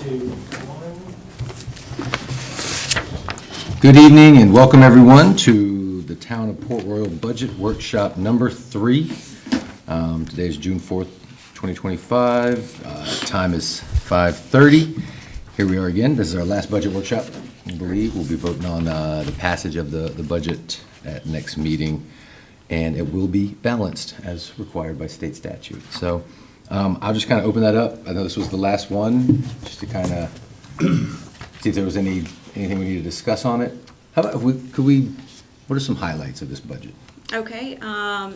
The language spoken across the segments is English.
2, 1. Good evening and welcome everyone to the Town of Port Royal Budget Workshop number 3. Today is June 4th, 2025. Time is 5:30. Here we are again. This is our last budget workshop. I believe we'll be voting on the passage of the budget at next meeting, and it will be balanced as required by state statute. So I'll just kind of open that up. I know this was the last one, just to kind of see if there was anything we need to discuss on it. How about, what are some highlights of this budget? Okay,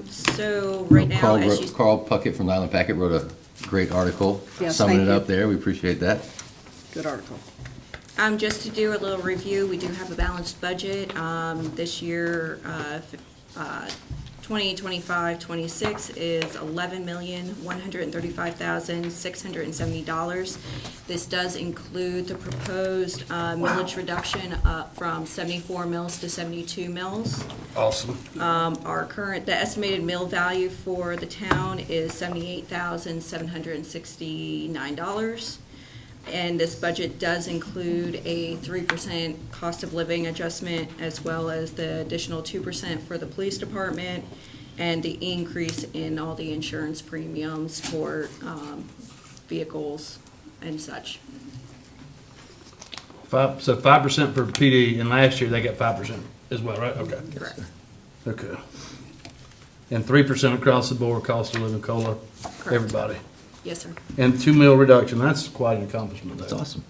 so right now, Carl Puckett from the Island Packet wrote a great article Yes, summing thank it you. up there. We appreciate that. Good article. just to do a little review, we do have a balanced budget. This year, 2025-26 is $11,135,670. This does include the proposed millage reduction up from 74 mills to 72 mills. Awesome. The estimated mill value for the town is $78,769. And this budget does include a 3% cost of living adjustment, as well as the additional 2% for the police department, and the increase in all the insurance premiums for vehicles and such. So 5% for PD, and last year they got 5% as well, right? Okay. Correct. Okay. And 3% across the board, cost of living, COLA, everybody. Yes, sir. And 2 mil reduction, that's quite an accomplishment. That's awesome.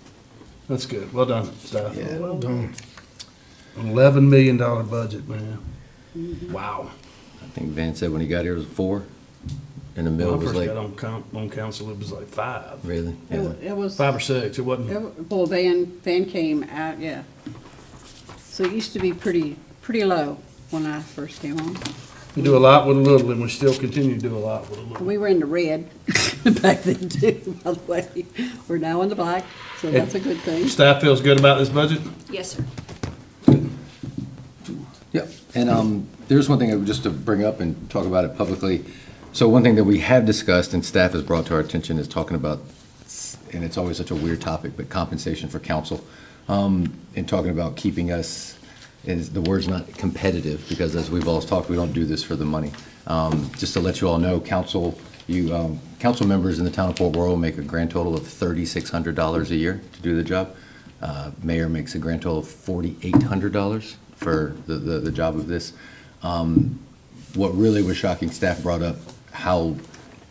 That's good. Well done, staff. Yeah. Well done. An $11 million budget, man. Wow. I think Van said when he got here it was 4, and the mill When I was first like, got on council, it was like 5. really? Yeah. It was, 5 or 6, it wasn't. well, Van came out, yeah. So it used to be pretty low when I first came on. We do a lot with a little, and we still continue to do a lot with a little. We were in the red back then too, by the way. We're now in the black, so that's a good thing. Staff feels good about this budget? Yes, sir. Yep, and there's one thing just to bring up and talk about it publicly. So one thing that we have discussed and staff has brought to our attention is talking about, and it's always such a weird topic, but compensation for council. And talking about keeping us, is the word's not competitive, because as we've always talked, we don't do this for the money. Just to let you all know, council members in the town of Port Royal make a grand total of $3,600 a year to do the job. Mayor makes a grand total of $4,800 for the job of this. What really was shocking, staff brought up how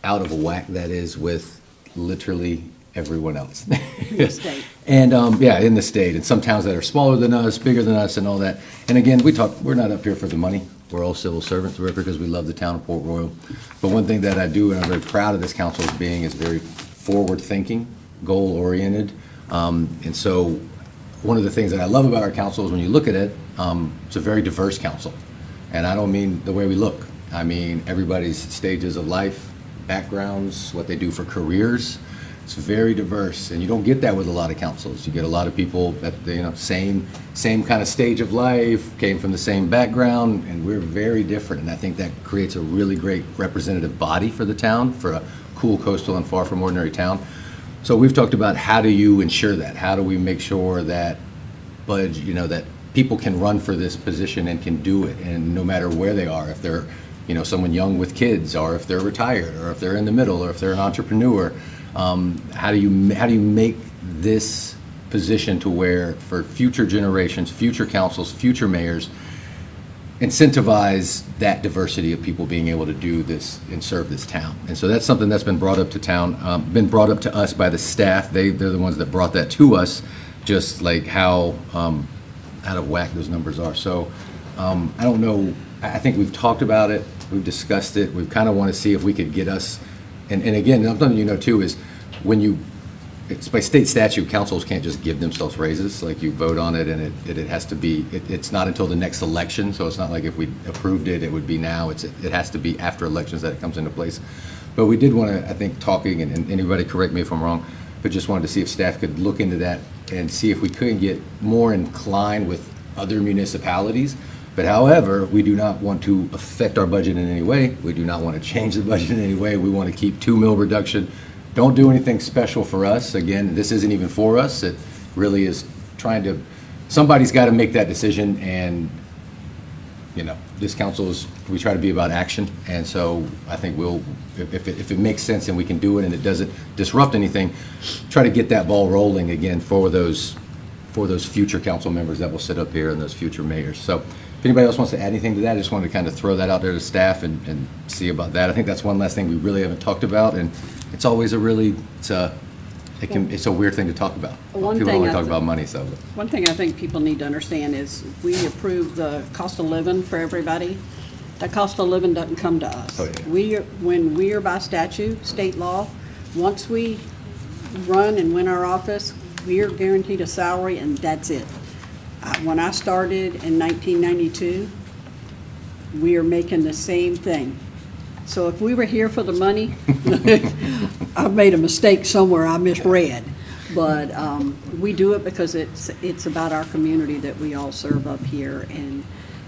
out of whack that is with literally everyone else. In the state. And, in the state, and some towns that are smaller than us, bigger than us and all that. And again, we're not up here for the money. We're all civil servants. We're up here because we love the town of Port Royal. But one thing that I do, and I'm very proud of this council as being, is very forward-thinking, goal-oriented. And so one of the things that I love about our council is when you look at it, it's a very diverse council. And I don't mean the way we look. I mean everybody's stages of life, backgrounds, what they do for careers. It's very diverse, and you don't get that with a lot of councils. You get a lot of people at the same kind of stage of life, came from the same background, and we're very different. And I think that creates a really great representative body for the town, for a cool coastal and far from ordinary town. So we've talked about how do you ensure that? How do we make sure that that people can run for this position and can do it, and no matter where they are, if they're someone young with kids, or if they're retired, or if they're in the middle, or if they're an entrepreneur. How do you make this position to where for future generations, future councils, future mayors, incentivize that diversity of people being able to do this and serve this town? And so that's something that's been brought up to town, been brought up to us by the staff. They're the ones that brought that to us, just like how out of whack those numbers are. So I don't know. I think we've talked about it. We've discussed it. We kind of want to see if we could get us. And again, something too is it's by state statute, councils can't just give themselves raises. Like you vote on it, and it has to be. It's not until the next election, so it's not like if we approved it, it would be now. It has to be after elections that it comes into place. But we did want to, I think, talking, and anybody correct me if I'm wrong, but just wanted to see if staff could look into that and see if we couldn't get more inclined with other municipalities. But however, we do not want to affect our budget in any way. We do not want to change the budget in any way. We want to keep 2 mil reduction. don't do anything special for us. Again, this isn't even for us. It really is trying to, somebody's got to make that decision, and, you know, this council is, we try to be about action, and so I think we'll, if it makes sense and we can do it and it doesn't disrupt anything, try to get that ball rolling again for those future council members that will sit up here and those future mayors. So if anybody else wants to add anything to that, I just wanted to kind of throw that out there to staff and see about that. I think that's one last thing we really haven't talked about, and it's always a really, it's a weird thing to talk about. One People thing only I talk th- about money, so. One thing I think people need to understand is we approve the cost of living for everybody. The cost of living doesn't come to us. Oh, yeah. When we are by statute, state law, once we run and win our office, we are guaranteed a salary and that's it. When I started in 1992, we are making the same thing. So if we were here for the money, I made a mistake somewhere, I misread. But we do it because it's about our community that we all serve up here. And,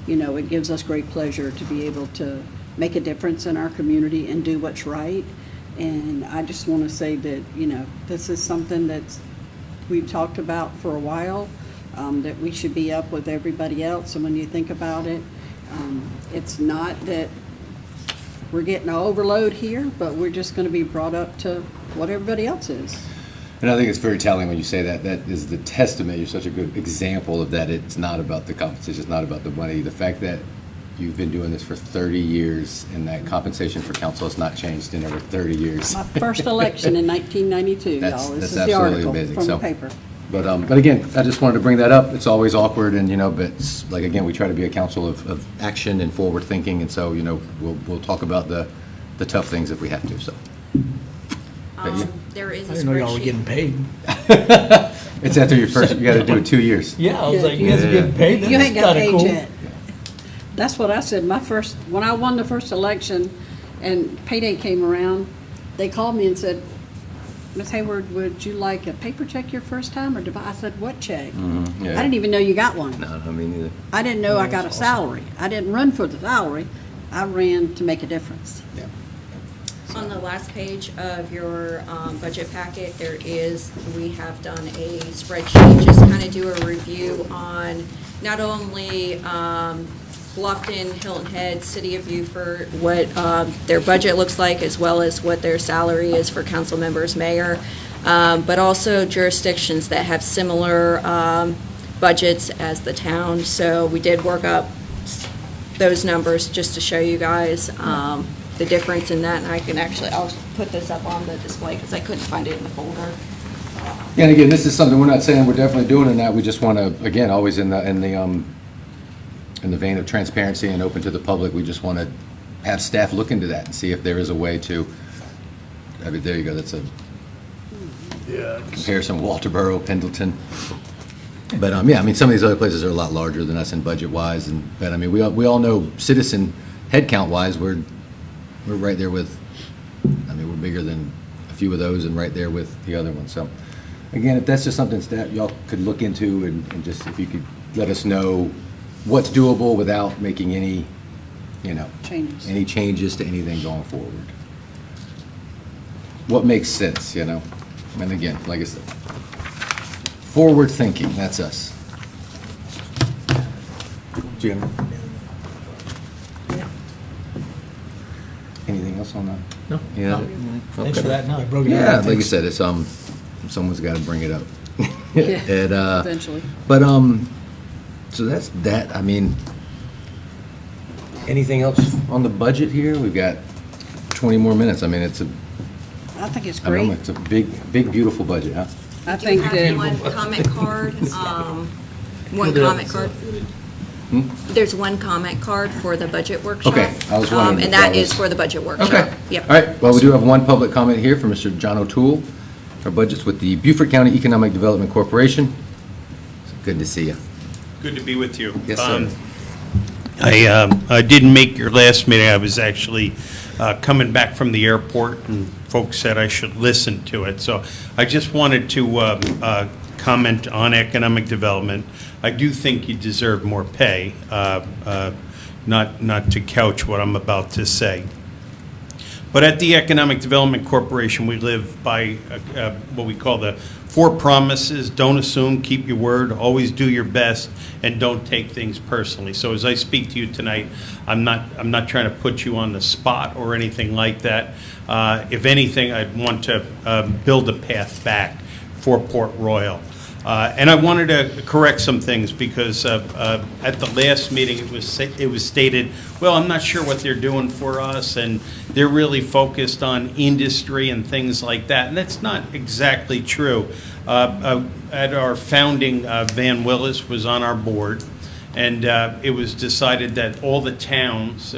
you know, it gives us great pleasure to be able to make a difference in our community and do what's right. And I just want to say that, you know, this is something that's we've talked about for a while, that we should be up with everybody else. And when you think about it, it's not that we're getting an overload here, but we're just going to be brought up to what everybody else is. And I think it's very telling when you say that. That is the testament. You're such a good example of that. It's not about the compensation. It's not about the money. The fact that you've been doing this for 30 years and that compensation for council has not changed in over 30 years. My first election in 1992, y'all. That's This is the absolutely article amazing. from So- the paper. But again, I just wanted to bring that up. It's always awkward, and, you know, but it's, like, again, we try to be a council of action and forward thinking, and so, you know, we'll talk about the tough things if we have to, so. Yeah. There is a I didn't know y'all were getting spreadsheet. paid. It's after your first, you gotta do it 2 years. Yeah, I was Yeah, like, you guys are yeah. getting paid? You That's ain't got kinda paid cool. yet. That's what I said, when I won the first election and payday came around, they called me and said, Ms. Hayward, would you like a paper check your first time, or I said, what check? yeah. I didn't even know you got one. No, I mean, neither. I didn't know I got a salary. I didn't run for the salary. I ran to make a difference. Yeah. On the last page of your budget packet, we have done a spreadsheet, just kind of do a review on not only Bluffton, Hilton Head, City of Beaufort, what their budget looks like, as well as what their salary is for council members, mayor, but also jurisdictions that have similar budgets as the town. So we did work up those numbers just to show you guys the difference in that, and I'll put this up on the display because I couldn't find it in the folder. And again, this is something, we're not saying we're definitely doing in that, we just want to, again, always in the vein of transparency and open to the public, we just want to have staff look into that and see if there is a way to, I mean, there you go, that's a comparison, Walterboro, Pendleton. But, yeah, I mean, some of these other places are a lot larger than us in budget-wise, but, I mean, we all know citizen headcount-wise, we're right there with, I mean, we're bigger than a few of those and right there with the other ones. So, again, if that's just something that y'all could look into and just, if you could let us know what's doable without making any, you know, Changes. any changes to anything going forward. What makes sense, you know? And again, like I said, forward thinking, that's us. Jim? Anything else on that? No. Yeah. Thanks for Okay. that. No, I broke it Yeah, down. like you Thanks. said, it's, someone's gotta bring it up. Yeah, And, eventually. but, so that's that, I mean, anything else on the budget here? We've got 20 more minutes. I mean, it's I think it's I don't know, great. it's a big, beautiful budget, huh? I Do think have that, one comment card, one Yeah. comment card. There's one comment card for the budget workshop. Okay, I was wondering if And that that is was- for the budget workshop. Okay. Yep. All right, well, we do have one public comment here from Mr. John O'Toole. Our budget's with the Beaufort County Economic Development Corporation. Good to see you. Good to be with you. Yes, sir. I didn't make your last meeting. I was actually coming back from the airport, and folks said I should listen to it. So I just wanted to comment on economic development. I do think you deserve more pay, not to couch what I'm about to say. But at the Economic Development Corporation, we live by what we call the 4 promises: don't assume, keep your word, always do your best, and don't take things personally. So as I speak to you tonight, I'm not trying to put you on the spot or anything like that. If anything, I'd want to build a path back for Port Royal. And I wanted to correct some things because at the last meeting it was stated, well, I'm not sure what they're doing for us, and they're really focused on industry and things like that. And that's not exactly true. At our founding, Van Willis was on our board, and it was decided that all the towns,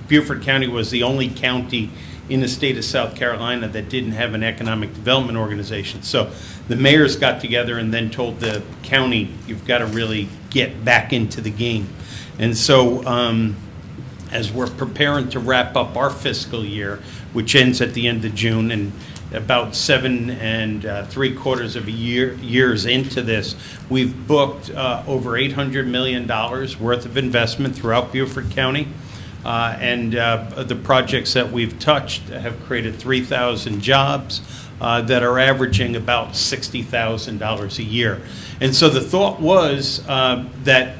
Beaufort County was the only county in the state of South Carolina that didn't have an economic development organization. So the mayors got together and then told the county, you've got to really get back into the game. And so as we're preparing to wrap up our fiscal year, which ends at the end of June, and about 7 3/4 of a years into this, we've booked over $800 million worth of investment throughout Beaufort County. And the projects that we've touched have created 3,000 jobs that are averaging about $60,000 a year. And so the thought was that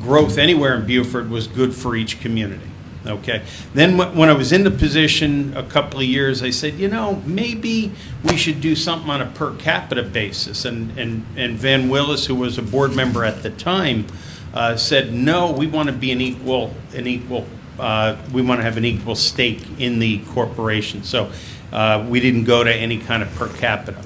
growth anywhere in Beaufort was good for each community. Okay. Then when I was in the position a couple of years, I said, you know, maybe we should do something on a per capita basis. And Van Willis, who was a board member at the time, said, no, we want to be we want to have an equal stake in the corporation. So we didn't go to any kind of per capita.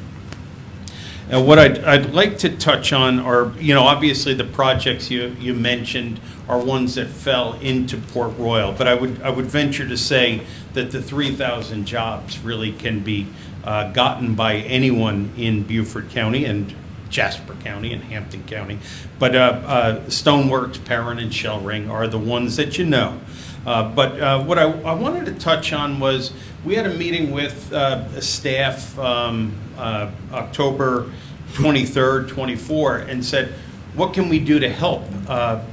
And what I'd like to touch on are, you know, obviously the projects you mentioned are ones that fell into Port Royal, but I would venture to say that the 3,000 jobs really can be gotten by anyone in Beaufort County and Jasper County and Hampton County. But Stoneworks, Perrin, and Shellring are the ones that you know. But what I wanted to touch on was we had a meeting with staff October 23rd, 24, and said, what can we do to help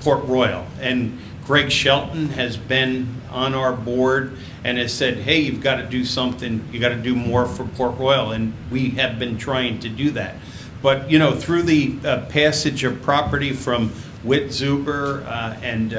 Port Royal? And Greg Shelton has been on our board and has said, hey, you've got to do something, you got to do more for Port Royal, and we have been trying to do that. But, you know, through the passage of property from Witt-Zuber and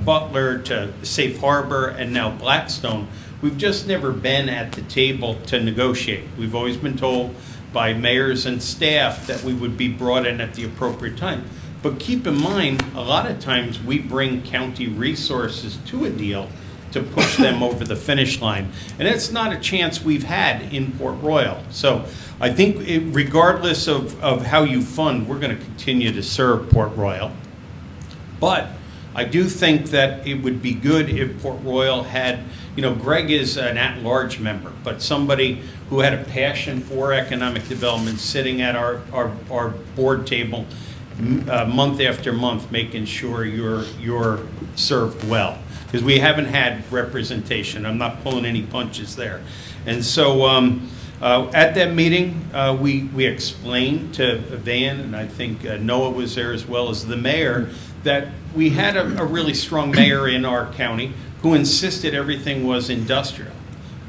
Butler to Safe Harbor and now Blackstone, we've just never been at the table to negotiate. We've always been told by mayors and staff that we would be brought in at the appropriate time. But keep in mind, a lot of times we bring county resources to a deal to push them over the finish line. And it's not a chance we've had in Port Royal. So I think regardless of how you fund, we're going to continue to serve Port Royal. But I do think that it would be good if Port Royal had, you know, Greg is an at-large member, but somebody who had a passion for economic development sitting at our board table month after month, making sure you're served well. Because we haven't had representation. I'm not pulling any punches there. And so at that meeting, we explained to Van, and I think Noah was there as well as the mayor, that we had a really strong mayor in our county who insisted everything was industrial.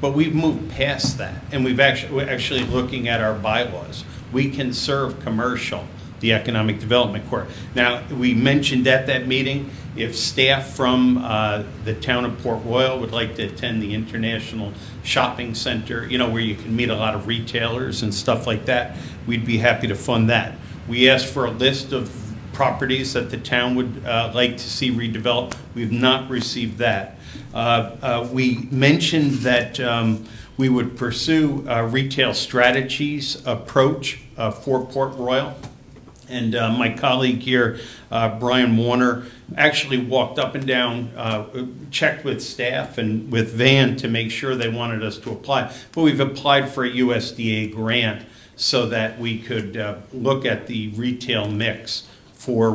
But we've moved past that, and we're actually looking at our bylaws. We can serve commercial, the Economic Development Corp. Now, we mentioned at that meeting, if staff from the town of Port Royal would like to attend the International Shopping Center, you know, where you can meet a lot of retailers and stuff like that, we'd be happy to fund that. We asked for a list of properties that the town would like to see redeveloped. We've not received that. We mentioned that we would pursue a retail strategies approach for Port Royal. And my colleague here, Brian Warner, actually walked up and down, checked with staff and with Van to make sure they wanted us to apply. But we've applied for a USDA grant so that we could look at the retail mix for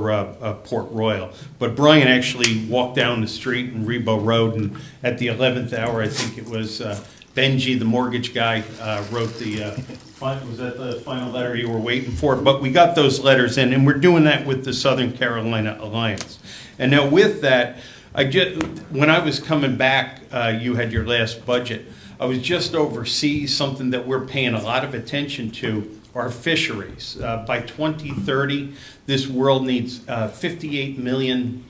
Port Royal. But Brian actually walked down the street in Rebo Road, and at the 11th hour, I think it was Benji, the mortgage guy, wrote was that the final letter you were waiting for? But we got those letters in, and we're doing that with the Southern Carolina Alliance. And now with that, when I was coming back, you had your last budget. I was just overseas, something that we're paying a lot of attention to are fisheries. By 2030, this world needs 58 million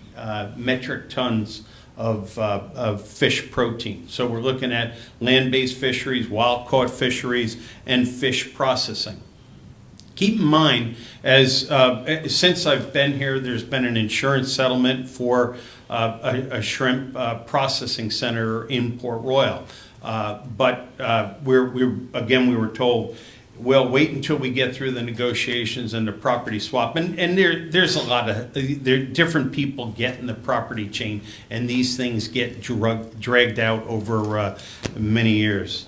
metric tons of fish protein. So we're looking at land-based fisheries, wild-caught fisheries, and fish processing. Keep in mind, since I've been here, there's been an insurance settlement for a shrimp processing center in Port Royal. But we were told, well, wait until we get through the negotiations and the property swap. And there's a lot of different people get in the property chain, and these things get dragged out over many years.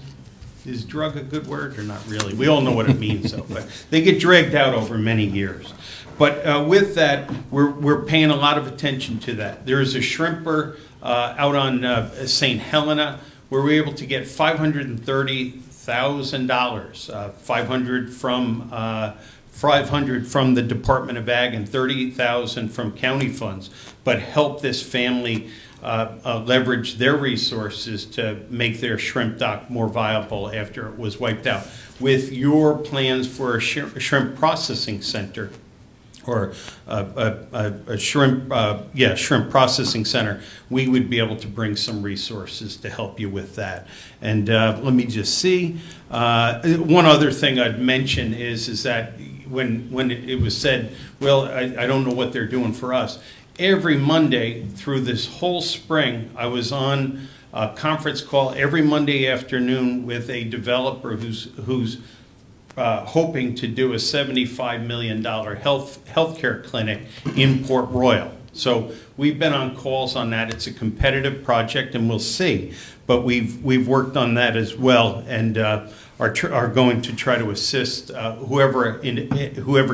Is drug a good word or not really? We all know what it means, though, but they get dragged out over many years. But with that, we're paying a lot of attention to that. There's a shrimper out on St. Helena where we're able to get $530,000, 500 from the Department of Ag and 38,000 from county funds, but help this family leverage their resources to make their shrimp dock more viable after it was wiped out. With your plans for a shrimp processing center, or a shrimp processing center, we would be able to bring some resources to help you with that. And let me just see. One other thing I'd mention is that when it was said, well, I don't know what they're doing for us. Every Monday through this whole spring, I was on a conference call every Monday afternoon with a developer who's hoping to do a $75 million healthcare clinic in Port Royal. So we've been on calls on that. It's a competitive project, and we'll see. But we've worked on that as well, and are going to try to assist whoever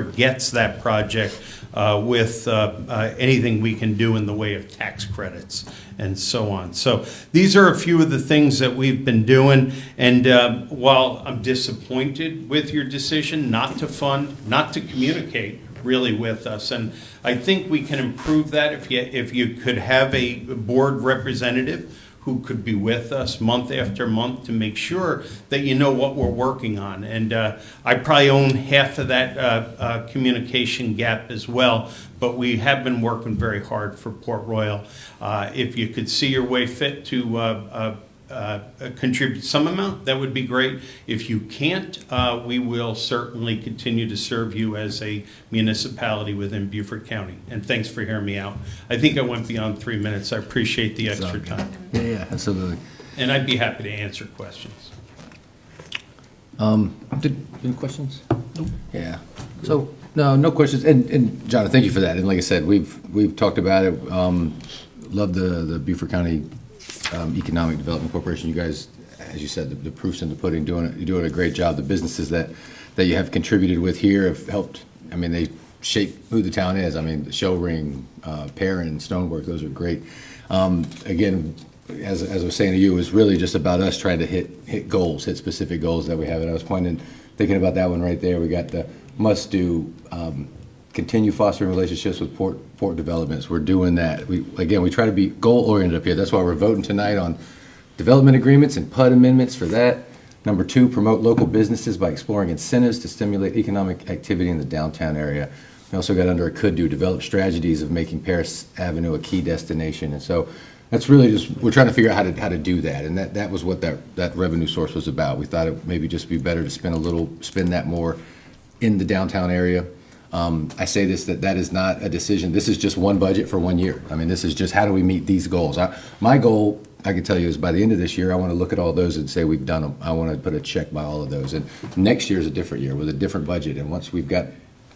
gets that project with anything we can do in the way of tax credits and so on. So these are a few of the things that we've been doing. And while I'm disappointed with your decision not to fund, not to communicate really with us, and I think we can improve that if you could have a board representative who could be with us month after month to make sure that you know what we're working on. And I probably own half of that communication gap as well, but we have been working very hard for Port Royal. If you could see your way fit to contribute some amount, that would be great. If you can't, we will certainly continue to serve you as a municipality within Beaufort County. And thanks for hearing me out. I think I went beyond 3 minutes. I appreciate the extra time. Yeah, absolutely. And I'd be happy to answer questions. Any questions? Nope. Yeah. So, no questions. And John, thank you for that. And like I said, we've talked about it. Love the Beaufort County Economic Development Corporation. You guys, as you said, the proof's in the pudding. You're doing a great job. The businesses that you have contributed with here have helped. I mean, they shape who the town is. I mean, the Show Ring, Perrin, Stonework, those are great. Again, as I was saying to you, it was really just about us trying to hit goals, hit specific goals that we have. And I was thinking about that one right there. We got the must do. Continue fostering relationships with port developments. We're doing that. We try to be goal-oriented up here. That's why we're voting tonight on development agreements and PUD amendments for that. Number 2, promote local businesses by exploring incentives to stimulate economic activity in the downtown area. We also got under a could do, develop strategies of making Paris Avenue a key destination. And so that's really just, we're trying to figure out how to do that. And that was what that revenue source was about. We thought it maybe just be better to spend that more in the downtown area. I say that is not a decision. This is just one budget for 1 year. I mean, this is just how do we meet these goals. My goal, I can tell you, is by the end of this year, I want to look at all those and say we've done them. I want to put a check by all of those. And next year is a different year with a different budget. And once we've got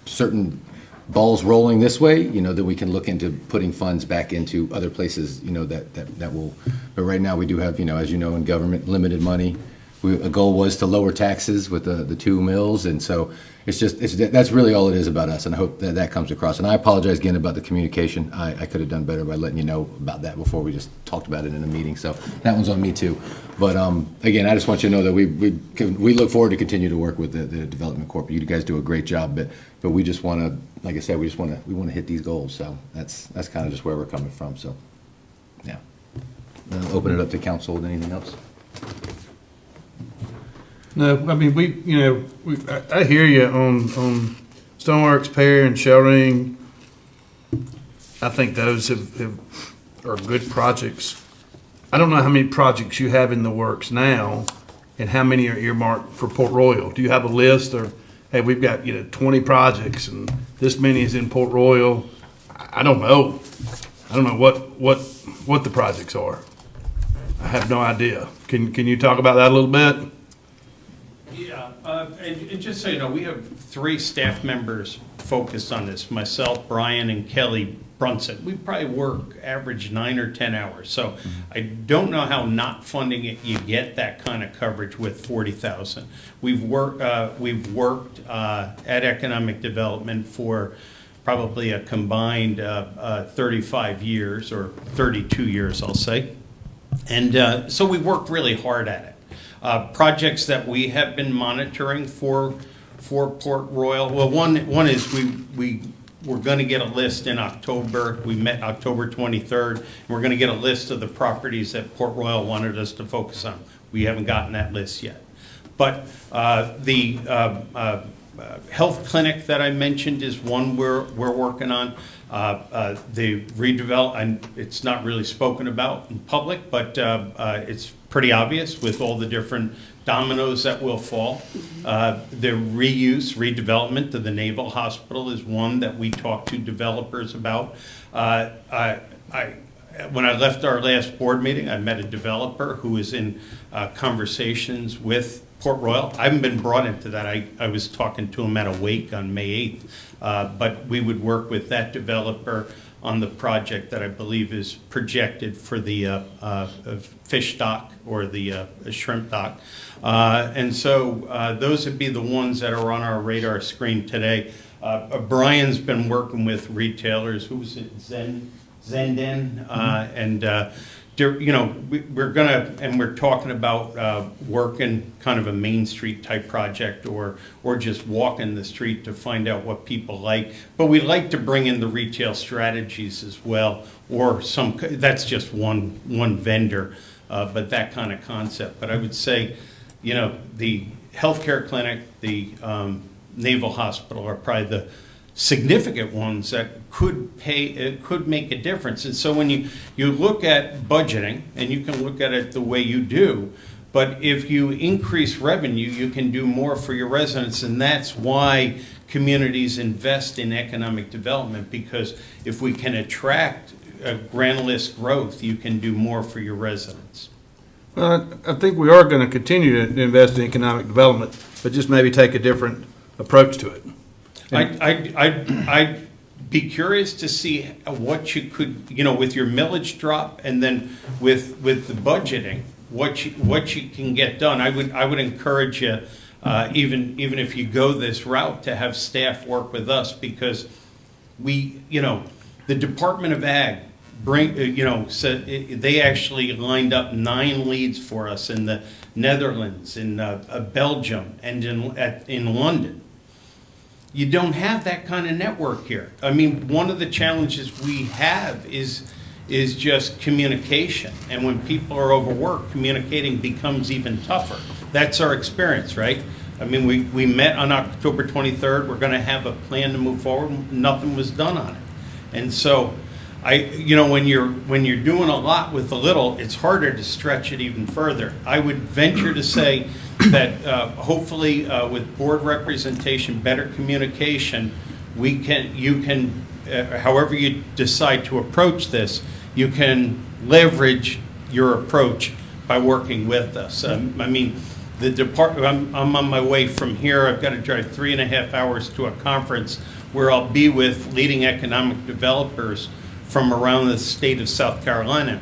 certain balls rolling this way, then we can look into putting funds back into other places, that will. But right now we do have, as you know, in government, limited money. A goal was to lower taxes with the 2 mills, and so that's really all it is about us, and I hope that comes across. And I apologize again about the communication. I could have done better by letting you know about that before we just talked about it in a meeting, so that one's on me too. But again, I just want you to know that we look forward to continue to work with the Development Corp. You guys do a great job, but we just want to, like I said, we want to hit these goals, so that's kind of just where we're coming from, so. open it up to council with anything else. No, I mean, I hear you on Stoneworks, Pear, and Shellring. I think those are good projects. I don't know how many projects you have in the works now and how many are earmarked for Port Royal. Do you have a list, or, hey, we've got, 20 projects and this many is in Port Royal? I don't know. I don't know what the projects are. I have no idea. Can you talk about that a little bit? Yeah, and just so you know, we have 3 staff members focused on this, myself, Brian, and Kelly Brunson. We probably average 9 or 10 hours. So I don't know how not funding it, you get that kind of coverage with 40,000. We've worked at economic development for probably a combined 35 years, or 32 years, I'll say. And so we work really hard at it. Projects that we have been monitoring for Port Royal. Well, one is we're going to get a list in October. We met October 23rd. And we're going to get a list of the properties that Port Royal wanted us to focus on. We haven't gotten that list yet. But the health clinic that I mentioned is one we're working on. The redevelop, and it's not really spoken about in public, but it's pretty obvious with all the different dominoes that will fall. The redevelopment of the Naval Hospital is one that we talk to developers about. When I left our last board meeting, I met a developer who was in conversations with Port Royal. I haven't been brought into that. I was talking to him at a wake on May 8th, but we would work with that developer on the project that I believe is projected for the fish dock, or the shrimp dock. And so those would be the ones that are on our radar screen today. Brian's been working with retailers. Who was it? Zenden, and we're talking about working kind of a Main Street type project, or just walking the street to find out what people like. But we like to bring in the retail strategies as well, or that's just one vendor, but that kind of concept. But I would say, the healthcare clinic, the Naval Hospital are probably the significant ones that could make a difference. And so when you look at budgeting, and you can look at it the way you do, but if you increase revenue, you can do more for your residents, and that's why communities invest in economic development, because if we can attract a grand list growth, you can do more for your residents. Well, I think we are going to continue to invest in economic development, but just maybe take a different approach to it. I'd be curious to see what you could, with your millage drop, and then with the budgeting, what you can get done. I would encourage you, even if you go this route, to have staff work with us, because the Department of Ag they actually lined up 9 leads for us in the Netherlands, in Belgium, and in London. You don't have that kind of network here. I mean, one of the challenges we have is just communication. And when people are overworked, communicating becomes even tougher. That's our experience, right? I mean, we met on October 23rd. We're going to have a plan to move forward. Nothing was done on it. And so, when you're doing a lot with a little, it's harder to stretch it even further. I would venture to say that hopefully with board representation, better communication, you can, however you decide to approach this, you can leverage your approach by working with us. I mean, the department. I'm on my way from here. I've got to drive 3.5 hours to a conference where I'll be with leading economic developers from around the state of South Carolina.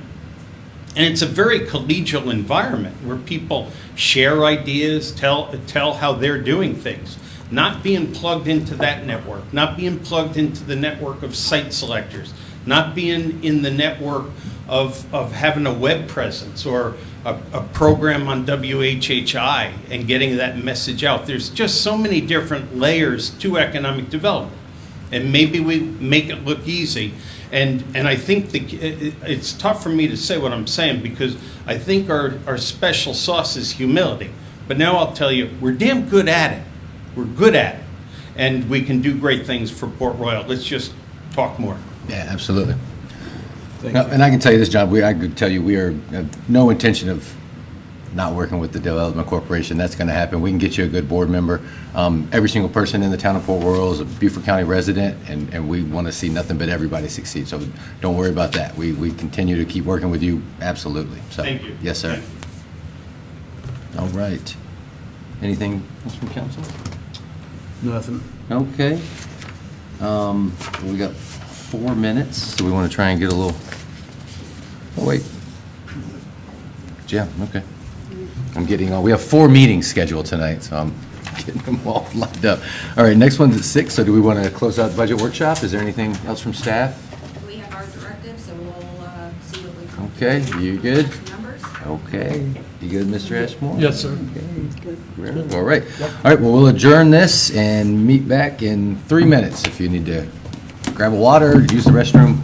And it's a very collegial environment where people share ideas, tell how they're doing things, not being plugged into that network, not being plugged into the network of site selectors, not being in the network of having a web presence or a program on WHHI and getting that message out. There's just so many different layers to economic development. And maybe we make it look easy. And I think it's tough for me to say what I'm saying because I think our special sauce is humility. But now I'll tell you, we're damn good at it. We're good at it. And we can do great things for Port Royal. Let's just talk more. Yeah, absolutely. Thank No, you. and I can tell you this, John, I could tell you, we have no intention of not working with the Development Corporation. That's going to happen. We can get you a good board member. Every single person in the town of Port Royal is a Beaufort County resident, and we want to see nothing but everybody succeed. So don't worry about that. We continue to keep working with you, absolutely. So, Thank you. Yes, sir. Thank you. All right. Anything else from council? Nothing. Okay. We got 4 minutes, so we want to try and get a little, oh, wait. Jim, okay. We have 4 meetings scheduled tonight, so I'm getting them all lined up. All right, next one's at 6, so do we want to close out the budget workshop? Is there anything else from staff? We have our directive, so we'll see what we can. Okay, you good? Numbers. Okay. You good, Mr. Ashmore? Yes, sir. Okay. All right. All right, well, we'll adjourn this and meet back in 3 minutes. If you need to grab a water, use the restroom,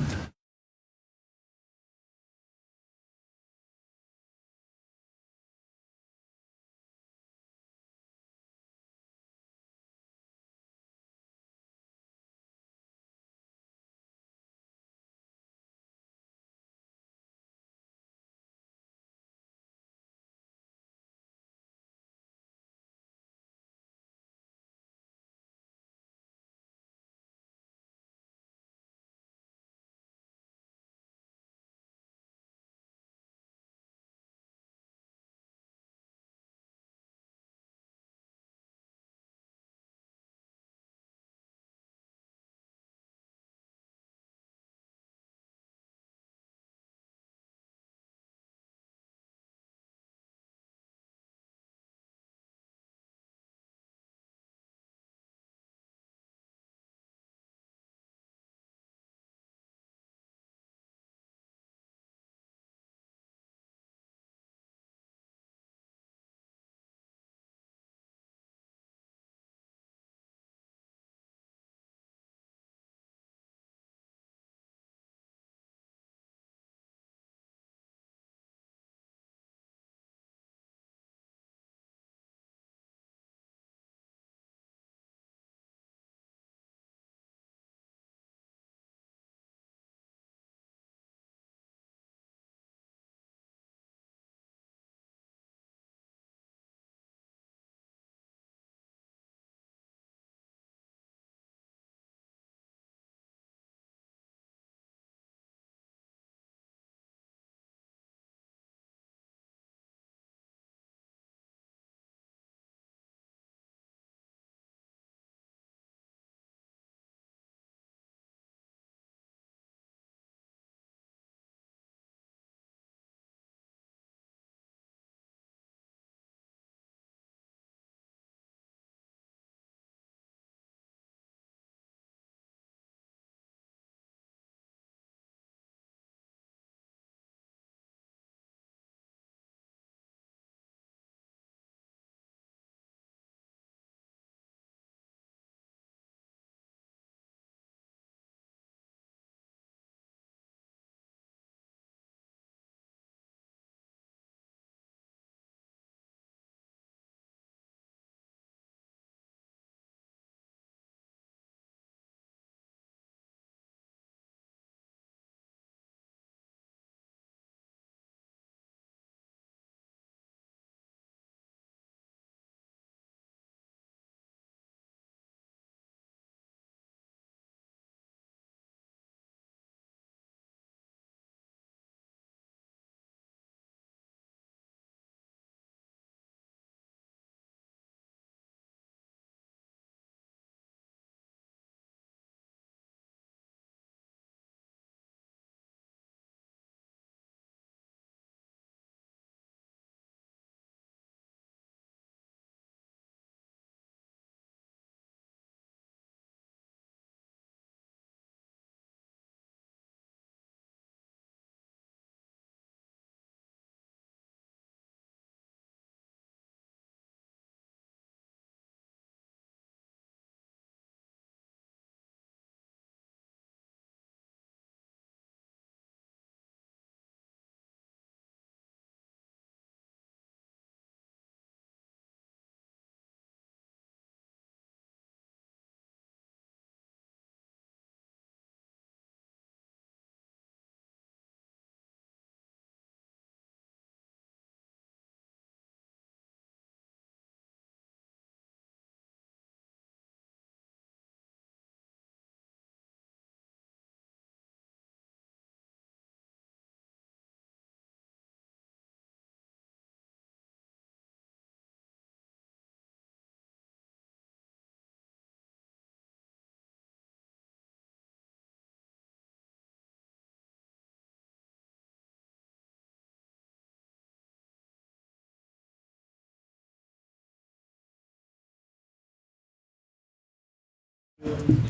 And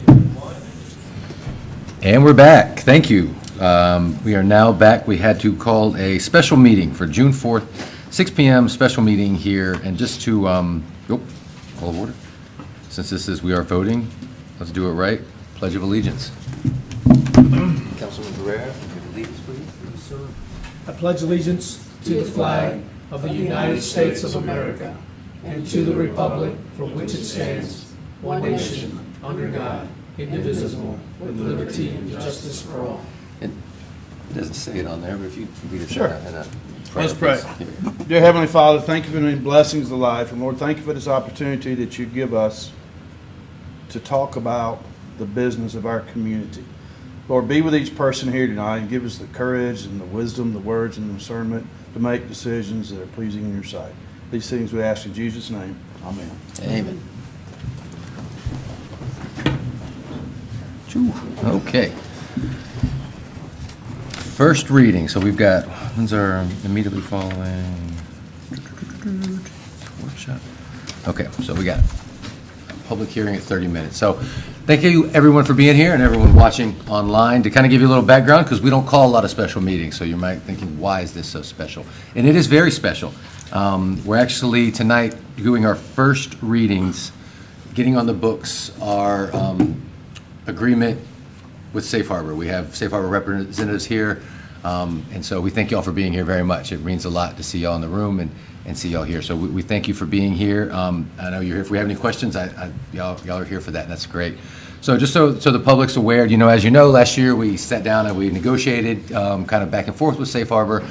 we're back. Thank you. We are now back. We had to call a special meeting for June 4th, 6 PM, special meeting here. And just to, call of order. Since this is, we are voting, let's do it right. Pledge of Allegiance. Councilman Guerrero, if you could lead us, please. I pledge allegiance to the flag of the United States of America and to the republic for which it stands, one nation, under God, indivisible, with liberty and justice for all. It doesn't say it on there, but if you can read it. Sure. and, Let's pray. Dear Heavenly Father, thank you for the blessings of life. And Lord, thank you for this opportunity that you give us to talk about the business of our community. Lord, be with each person here tonight and give us the courage and the wisdom, the words and the discernment to make decisions that are pleasing in your sight. These things we ask in Jesus' name. Amen. Amen. Okay. First reading, so we've got, when's our immediately following? Workshop. Okay, so we got a public hearing at 30 minutes. So thank you, everyone, for being here and everyone watching online. To kind of give you a little background, because we don't call a lot of special meetings, so you might be thinking, why is this so special? And it is very special. We're actually tonight doing our first readings, getting on the books our agreement with Safe Harbor. We have Safe Harbor representatives here, and so we thank y'all for being here very much. It means a lot to see y'all in the room and see y'all here. So we thank you for being here. I know you're here. If we have any questions, y'all are here for that, and that's great. So just so the public's aware, as you know, last year we sat down and we negotiated kind of back and forth with Safe Harbor,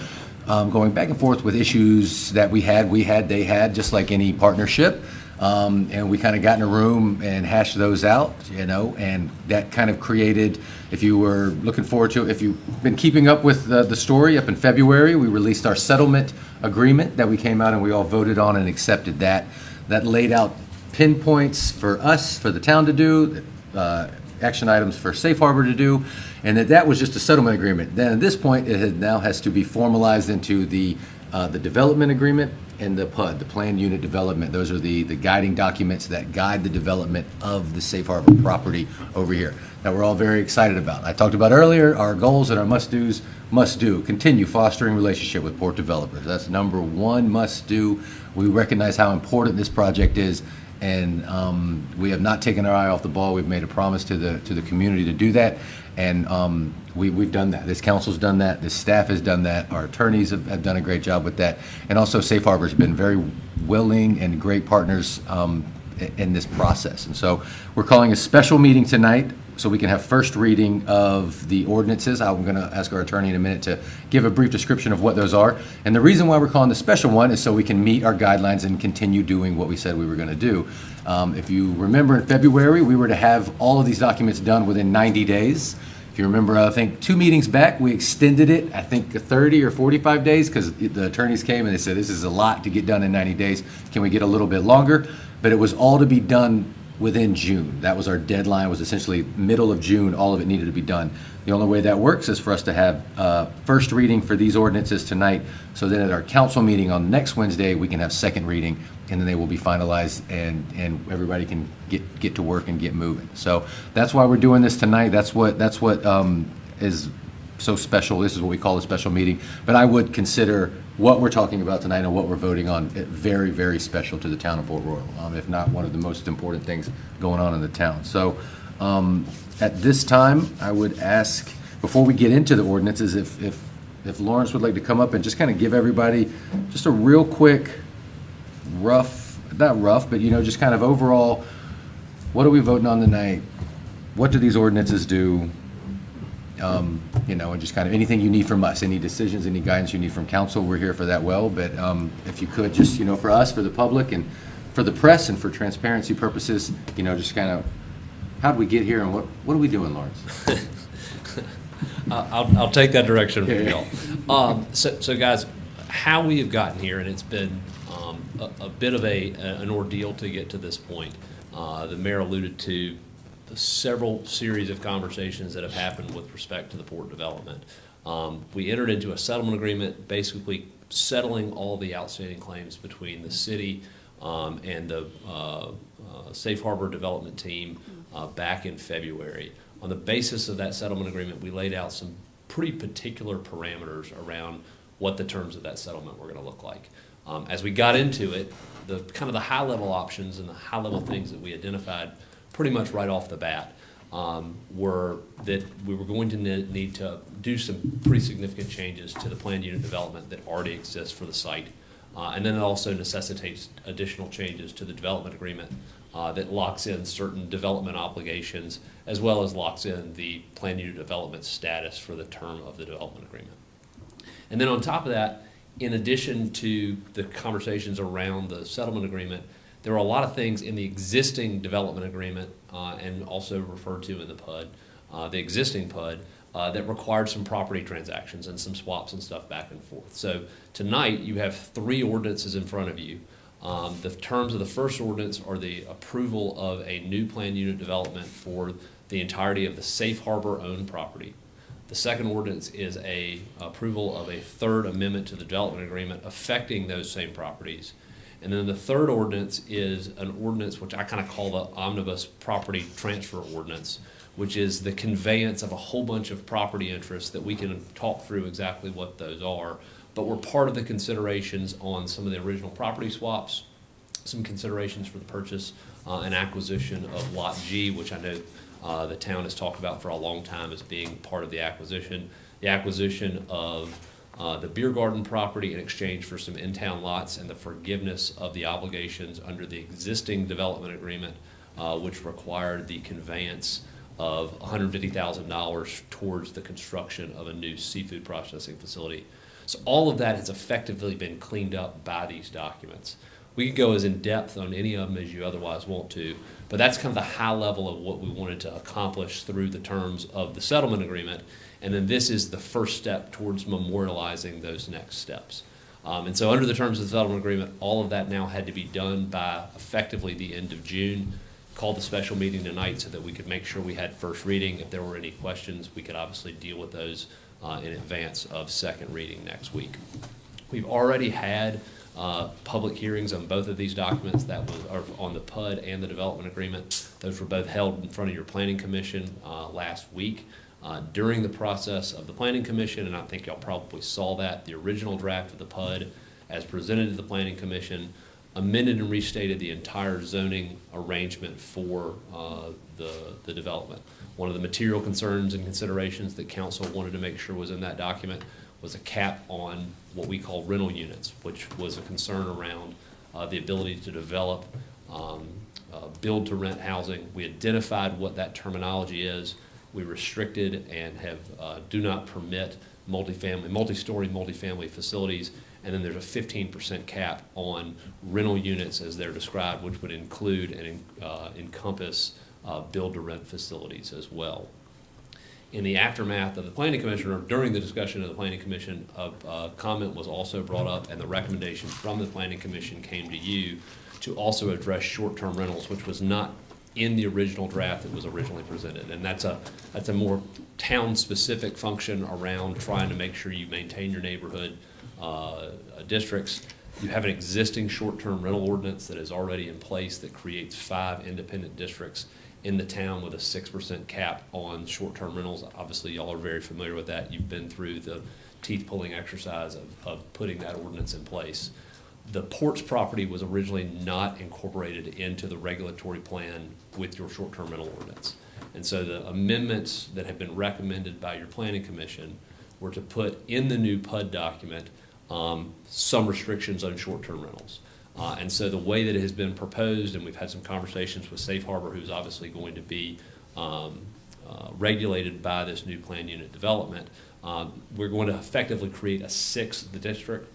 going back and forth with issues that they had, just like any partnership. And we kind of got in a room and hashed those out, and that kind of created, if you were looking forward to, if you've been keeping up with the story, up in February, we released our settlement agreement that we came out and we all voted on and accepted that. That laid out pinpoints for us, for the town to do, action items for Safe Harbor to do, and that was just a settlement agreement. Then at this point, now has to be formalized into the development agreement and the PUD, the Planned Unit Development. Those are the guiding documents that guide the development of the Safe Harbor property over here that we're all very excited about. I talked about earlier, our goals and our must-dos, continue fostering relationship with port developers. That's number one must-do. We recognize how important this project is, and we have not taken our eye off the ball. We've made a promise to the community to do that, and we've done that. This council's done that. This staff has done that. Our attorneys have done a great job with that, and also Safe Harbor has been very willing and great partners in this process. And so we're calling a special meeting tonight so we can have first reading of the ordinances. I'm going to ask our attorney in a minute to give a brief description of what those are. And the reason why we're calling the special one is so we can meet our guidelines and continue doing what we said we were going to do. If you remember, in February, we were to have all of these documents done within 90 days. If you remember, I think 2 meetings back, we extended it, I think 30 or 45 days, because the attorneys came and they said, this is a lot to get done in 90 days. Can we get a little bit longer? But it was all to be done within June. That was our deadline, was essentially middle of June, all of it needed to be done. The only way that works is for us to have first reading for these ordinances tonight, so then at our council meeting on next Wednesday, we can have second reading, and then they will be finalized, and everybody can get to work and get moving. So that's why we're doing this tonight. That's what is so special. This is what we call a special meeting. But I would consider what we're talking about tonight and what we're voting on very, very special to the town of Port Royal, if not one of the most important things going on in the town. So at this time, I would ask, before we get into the ordinances, if Lawrence would like to come up and just kind of give everybody just a real quick, not rough, but just kind of overall, what are we voting on tonight? What do these ordinances do? And just kind of anything you need from us, any decisions, any guidance you need from council, we're here for that. But if you could just, for us, for the public, and for the press, and for transparency purposes, just kind of, how did we get here, and what are we doing, Lawrence? I'll take that direction from Yeah. y'all. So guys, how we have gotten here, and it's been a bit of an ordeal to get to this point. The mayor alluded to the several series of conversations that have happened with respect to the port development. We entered into a settlement agreement, basically settling all the outstanding claims between the city and the Safe Harbor Development Team back in February. On the basis of that settlement agreement, we laid out some pretty particular parameters around what the terms of that settlement were going to look like. As we got into it, the kind of the high-level options and the high-level things that we identified pretty much right off the bat were that we were going to need to do some pretty significant changes to the planned unit development that already exists for the site. And then it also necessitates additional changes to the development agreement that locks in certain development obligations, as well as locks in the planned unit development status for the term of the development agreement. And then on top of that, in addition to the conversations around the settlement agreement, there are a lot of things in the existing development agreement and also referred to in the PUD, the existing PUD, that required some property transactions and some swaps and stuff back and forth. So tonight you have 3 ordinances in front of you. The terms of the first ordinance are the approval of a new planned unit development for the entirety of the Safe Harbor owned property. The second ordinance is a approval of a third amendment to the development agreement affecting those same properties. And then the third ordinance is an ordinance which I kind of call the omnibus property transfer ordinance, which is the conveyance of a whole bunch of property interests that we can talk through exactly what those are, but were part of the considerations on some of the original property swaps, some considerations for the purchase and acquisition of Lot G, which I know the town has talked about for a long time as being part of the acquisition of the beer garden property in exchange for some in-town lots, and the forgiveness of the obligations under the existing development agreement, which required the conveyance of $150,000 towards the construction of a new seafood processing facility. So all of that has effectively been cleaned up by these documents. We could go as in depth on any of them as you otherwise want to, but that's kind of the high level of what we wanted to accomplish through the terms of the settlement agreement. And then this is the first step towards memorializing those next steps. And so under the terms of the settlement agreement, all of that now had to be done by effectively the end of June. Called the special meeting tonight so that we could make sure we had first reading. If there were any questions, we could obviously deal with those in advance of second reading next week. We've already had public hearings on both of these documents, that was on the PUD and the development agreement. Those were both held in front of your planning commission last week. During the process of the planning commission, and I think y'all probably saw that, the original draft of the PUD as presented to the planning commission amended and restated the entire zoning arrangement for the development. One of the material concerns and considerations that council wanted to make sure was in that document was a cap on what we call rental units, which was a concern around the ability to develop build-to-rent housing. We identified what that terminology is. We restricted and have do not permit multi-story multifamily facilities, and then there's a 15% cap on rental units as they're described, which would include and encompass build-to-rent facilities as well. In the aftermath of the planning commission, or during the discussion of the planning commission, a comment was also brought up, and the recommendation from the planning commission came to you to also address short-term rentals, which was not in the original draft that was originally presented. And that's a more town-specific function around trying to make sure you maintain your neighborhood districts. You have an existing short-term rental ordinance that is already in place that creates 5 independent districts in the town with a 6% cap on short-term rentals. Obviously, y'all are very familiar with that. You've been through the teeth-pulling exercise of putting that ordinance in place. The Ports property was originally not incorporated into the regulatory plan with your short-term rental ordinance. And so the amendments that have been recommended by your planning commission were to put in the new PUD document some restrictions on short-term rentals. And so the way that it has been proposed, and we've had some conversations with Safe Harbor, who's obviously going to be regulated by this new planned unit development, we're going to effectively create a 6th district,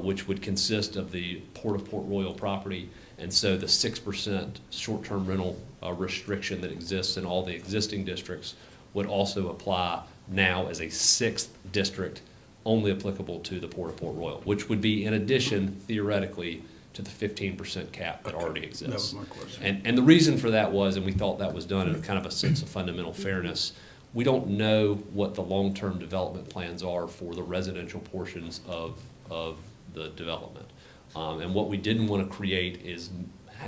which would consist of the Port of Port Royal property. And so the 6% short-term rental restriction that exists in all the existing districts would also apply now as a 6th district only applicable to the Port of Port Royal, which would be in addition, theoretically, to the 15% cap that already exists. That was my question. And the reason for that was, and we thought that was done in kind of a sense of fundamental fairness, we don't know what the long-term development plans are for the residential portions of the development. And what we didn't want to create is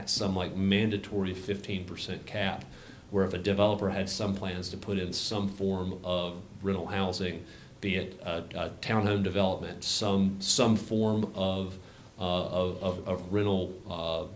some like mandatory 15% cap, where if a developer had some plans to put in some form of rental housing, be it a townhome development, some form of rental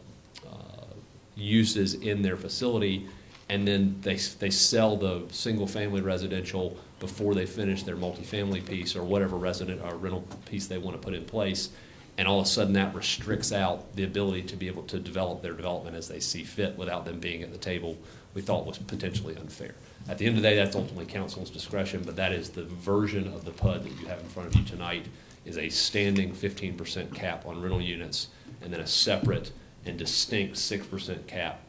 uses in their facility, and then they sell the single-family residential before they finish their multifamily piece or whatever resident or rental piece they want to put in place, and all of a sudden that restricts out the ability to be able to develop their development as they see fit without them being at the table, we thought was potentially unfair. At the end of the day, that's ultimately council's discretion, but that is the version of the PUD that you have in front of you tonight, is a standing 15% cap on rental units, and then a separate and distinct 6% cap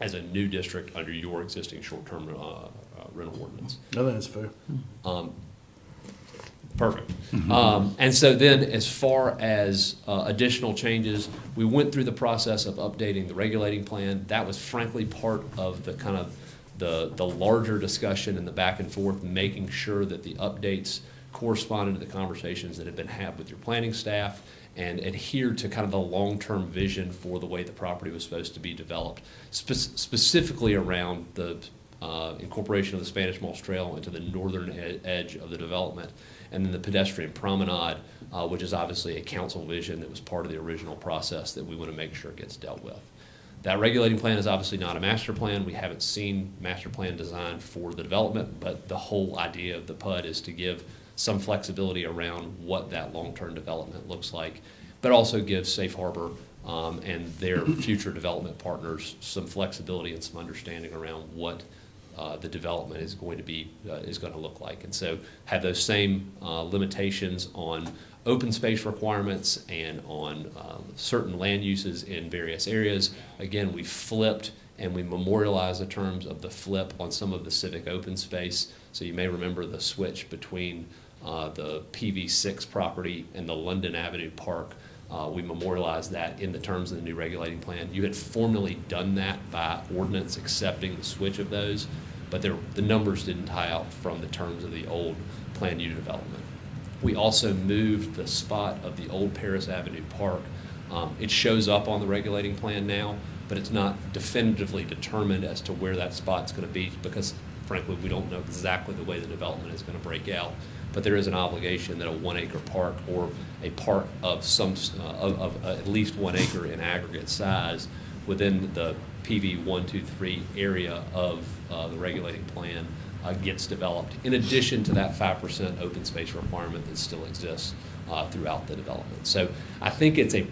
as a new district under your existing short-term rental ordinance. I think that's fair. Perfect. And so then, as far as additional changes, we went through the process of updating the regulating plan. That was frankly part of the kind of the larger discussion and the back and forth, making sure that the updates corresponded to the conversations that had been had with your planning staff and adhered to kind of the long-term vision for the way the property was supposed to be developed, specifically around the incorporation of the Spanish Moss Trail into the northern edge of the development, and then the pedestrian promenade, which is obviously a council vision that was part of the original process that we want to make sure gets dealt with. That regulating plan is obviously not a master plan. We haven't seen master plan design for the development, but the whole idea of the PUD is to give some flexibility around what that long-term development looks like, but also give Safe Harbor and their future development partners some flexibility and some understanding around what the development is going to look like. And so have those same limitations on open space requirements and on certain land uses in various areas. Again, we flipped and we memorialized the terms of the flip on some of the civic open space. So you may remember the switch between the PV6 property and the London Avenue Park. We memorialized that in the terms of the new regulating plan. You had formally done that by ordinance accepting the switch of those, but the numbers didn't tie out from the terms of the old planned unit development. We also moved the spot of the old Paris Avenue Park. It shows up on the regulating plan now, but it's not definitively determined as to where that spot's going to be because, frankly, we don't know exactly the way the development is going to break out. But there is an obligation that a 1 acre park or a park of at least 1 acre in aggregate size within the PV 123 area of the regulating plan gets developed, in addition to that 5% open space requirement that still exists throughout the development. So I think it's a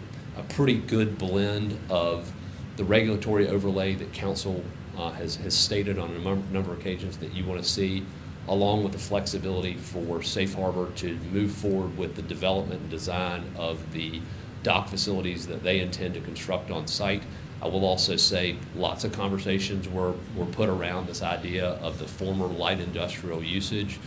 pretty good blend of the regulatory overlay that council has stated on a number of occasions that you want to see, along with the flexibility for Safe Harbor to move forward with the development and design of the dock facilities that they intend to construct on site. I will also say lots of conversations were put around this idea of the former light industrial usage.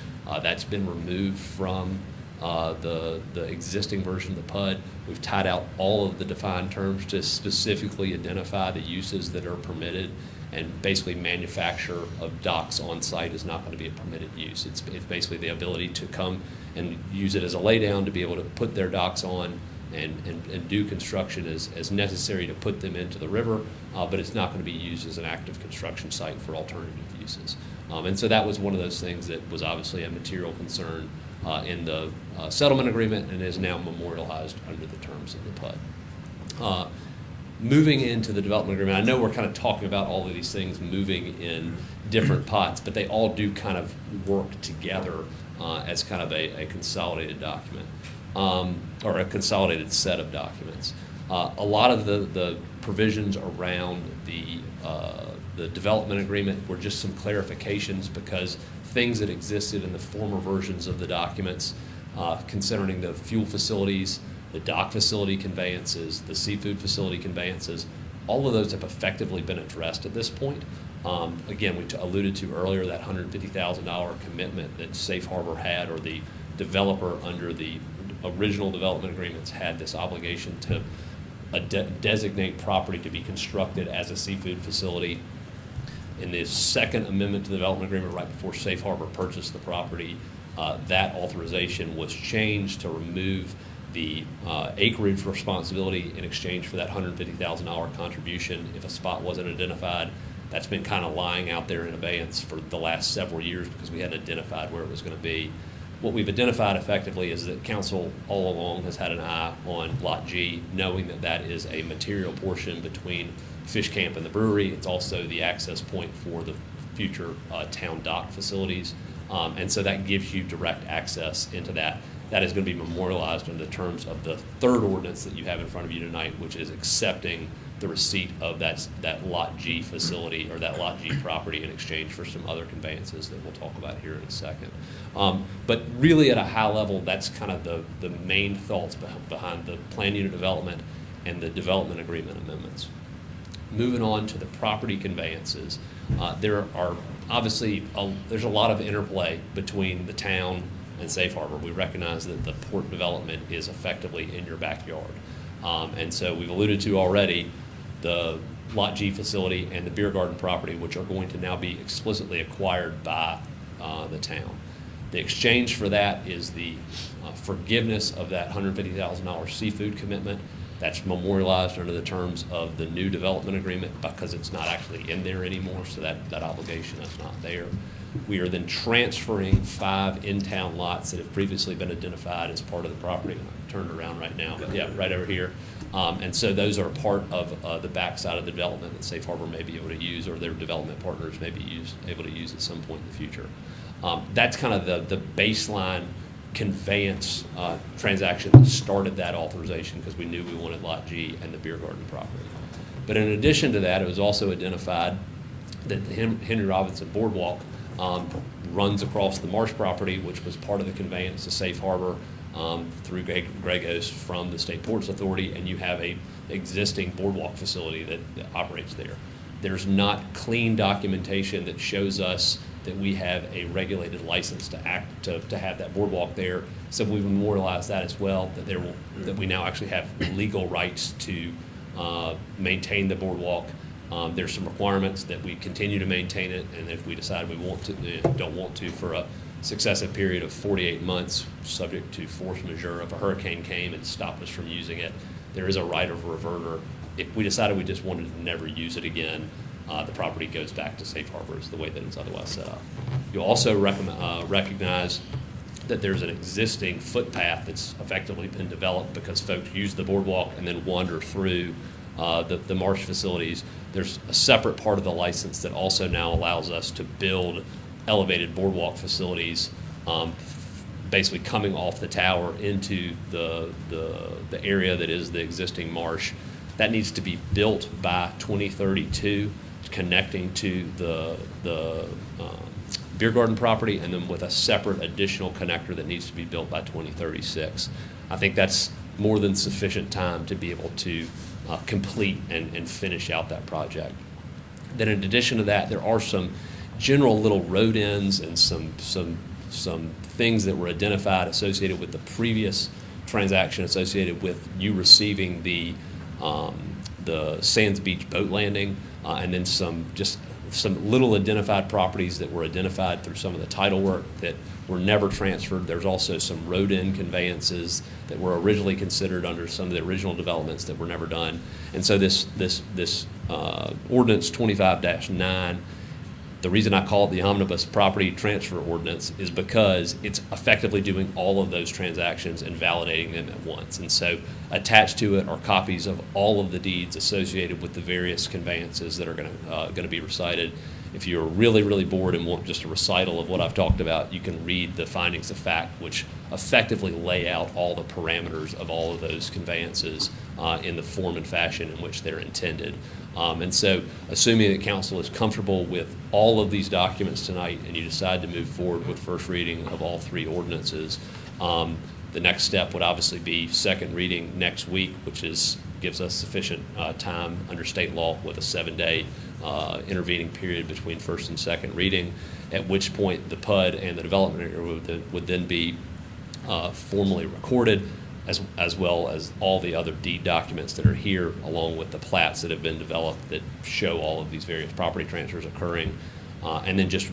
That's been removed from the existing version of the PUD. We've tied out all of the defined terms to specifically identify the uses that are permitted, and basically manufacture of docks on site is not going to be a permitted use. It's basically the ability to come and use it as a laydown to be able to put their docks on and do construction as necessary to put them into the river, but it's not going to be used as an active construction site for alternative uses. And so that was one of those things that was obviously a material concern in the settlement agreement and is now memorialized under the terms of the PUD. Moving into the development agreement, I know we're kind of talking about all of these things moving in different pots, but they all do kind of work together as kind of a consolidated document, or a consolidated set of documents. A lot of the provisions around the development agreement were just some clarifications because things that existed in the former versions of the documents concerning the fuel facilities, the dock facility conveyances, the seafood facility conveyances, all of those have effectively been addressed at this point. Again, we alluded to earlier that $150,000 commitment that Safe Harbor had, or the developer under the original development agreements had this obligation to designate property to be constructed as a seafood facility. In the second amendment to the development agreement, right before Safe Harbor purchased the property, that authorization was changed to remove the acreage responsibility in exchange for that $150,000 contribution if a spot wasn't identified. That's been kind of lying out there in abeyance for the last several years because we hadn't identified where it was going to be. What we've identified effectively is that council all along has had an eye on Lot G, knowing that that is a material portion between Fish Camp and the brewery. It's also the access point for the future town dock facilities. And so that gives you direct access into that. That is going to be memorialized in the terms of the third ordinance that you have in front of you tonight, which is accepting the receipt of that Lot G facility or that Lot G property in exchange for some other conveyances that we'll talk about here in a second. But really at a high level, that's kind of the main thoughts behind the plan unit development and the development agreement amendments. Moving on to the property conveyances, there are obviously there's a lot of interplay between the town and Safe Harbor. We recognize that the port development is effectively in your backyard. And so we've alluded to already the Lot G facility and the beer garden property, which are going to now be explicitly acquired by the town. The exchange for that is the forgiveness of that $150,000 seafood commitment. That's memorialized under the terms of the new development agreement because it's not actually in there anymore, so that obligation is not there. We are then transferring 5 in-town lots that have previously been identified as part of the property. I'm turned around right now, but yeah, right over here. And so those are part of the backside of the development that Safe Harbor may be able to use, or their development partners may be able to use at some point in the future. That's kind of the baseline conveyance transaction that started that authorization because we knew we wanted Lot G and the beer garden property. But in addition to that, it was also identified that the Henry Robinson Boardwalk runs across the Marsh property, which was part of the conveyance to Safe Harbor through Gregos from the State Ports Authority, and you have a existing boardwalk facility that operates there. There's not clean documentation that shows us that we have a regulated license to have that boardwalk there. So we memorialize that as well, that we now actually have legal rights to maintain the boardwalk. There's some requirements that we continue to maintain it, and if we decide we don't want to for a successive period of 48 months, subject to force majeure, if a hurricane came and stopped us from using it, there is a right of reverter. If we decided we just wanted to never use it again, the property goes back to Safe Harbor is the way that it's otherwise set up. You'll also recognize that there's an existing footpath that's effectively been developed because folks use the boardwalk and then wander through the Marsh facilities. There's a separate part of the license that also now allows us to build elevated boardwalk facilities, basically coming off the tower into the area that is the existing marsh. That needs to be built by 2032, connecting to the beer garden property, and then with a separate additional connector that needs to be built by 2036. I think that's more than sufficient time to be able to complete and finish out that project. Then in addition to that, there are some general little road ends and some things that were identified associated with the previous transaction associated with you receiving the Sands Beach boat landing, and then some little identified properties that were identified through some of the title work that were never transferred. There's also some road end conveyances that were originally considered under some of the original developments that were never done. And so this ordinance 25-9, the reason I call it the omnibus property transfer ordinance is because it's effectively doing all of those transactions and validating them at once. And so attached to it are copies of all of the deeds associated with the various conveyances that are going to be recited. If you're really, really bored and want just a recital of what I've talked about, you can read the findings of fact, which effectively lay out all the parameters of all of those conveyances in the form and fashion in which they're intended. And so, assuming that council is comfortable with all of these documents tonight and you decide to move forward with first reading of all 3 ordinances, the next step would obviously be second reading next week, which gives us sufficient time under state law with a 7-day intervening period between first and second reading, at which point the PUD and the development area would then be formally recorded, as well as all the other deed documents that are here, along with the plats that have been developed that show all of these various property transfers occurring, and then just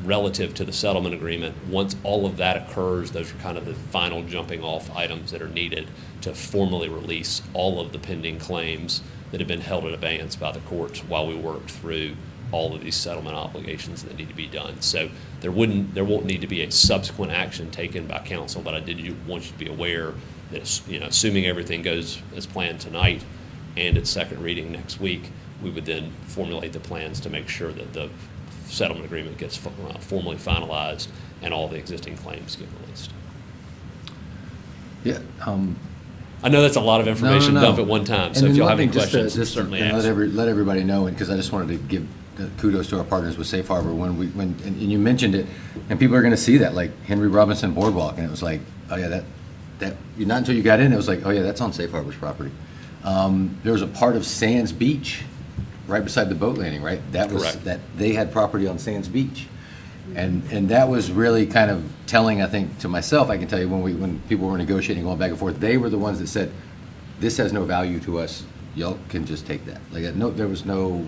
relative to the settlement agreement. Once all of that occurs, those are kind of the final jumping off items that are needed to formally release all of the pending claims that have been held in abeyance by the courts while we work through all of these settlement obligations that need to be done. So there won't need to be a subsequent action taken by council, but I did want you to be aware that, assuming everything goes as planned tonight and its second reading next week, we would then formulate the plans to make sure that the settlement agreement gets formally finalized and all the existing claims get released. Yeah, I know that's a lot of information no. dumped at one time, so And if then y'all one have any thing, just to- questions, just to, certainly you know, ask. let everybody know, and because I just wanted to give kudos to our partners with Safe Harbor and you mentioned it, and people are going to see that, like Henry Robinson Boardwalk, and it was like, oh yeah, that not until you got in, it was like, oh yeah, that's on Safe Harbor's property. There was a part of Sands Beach right beside the boat landing, right? That was Correct. that they had property on Sands Beach. And that was really kind of telling, I think, to myself. I can tell you when people were negotiating, going back and forth, they were the ones that said, this has no value to us. Y'all can just take that. Like, no, there was no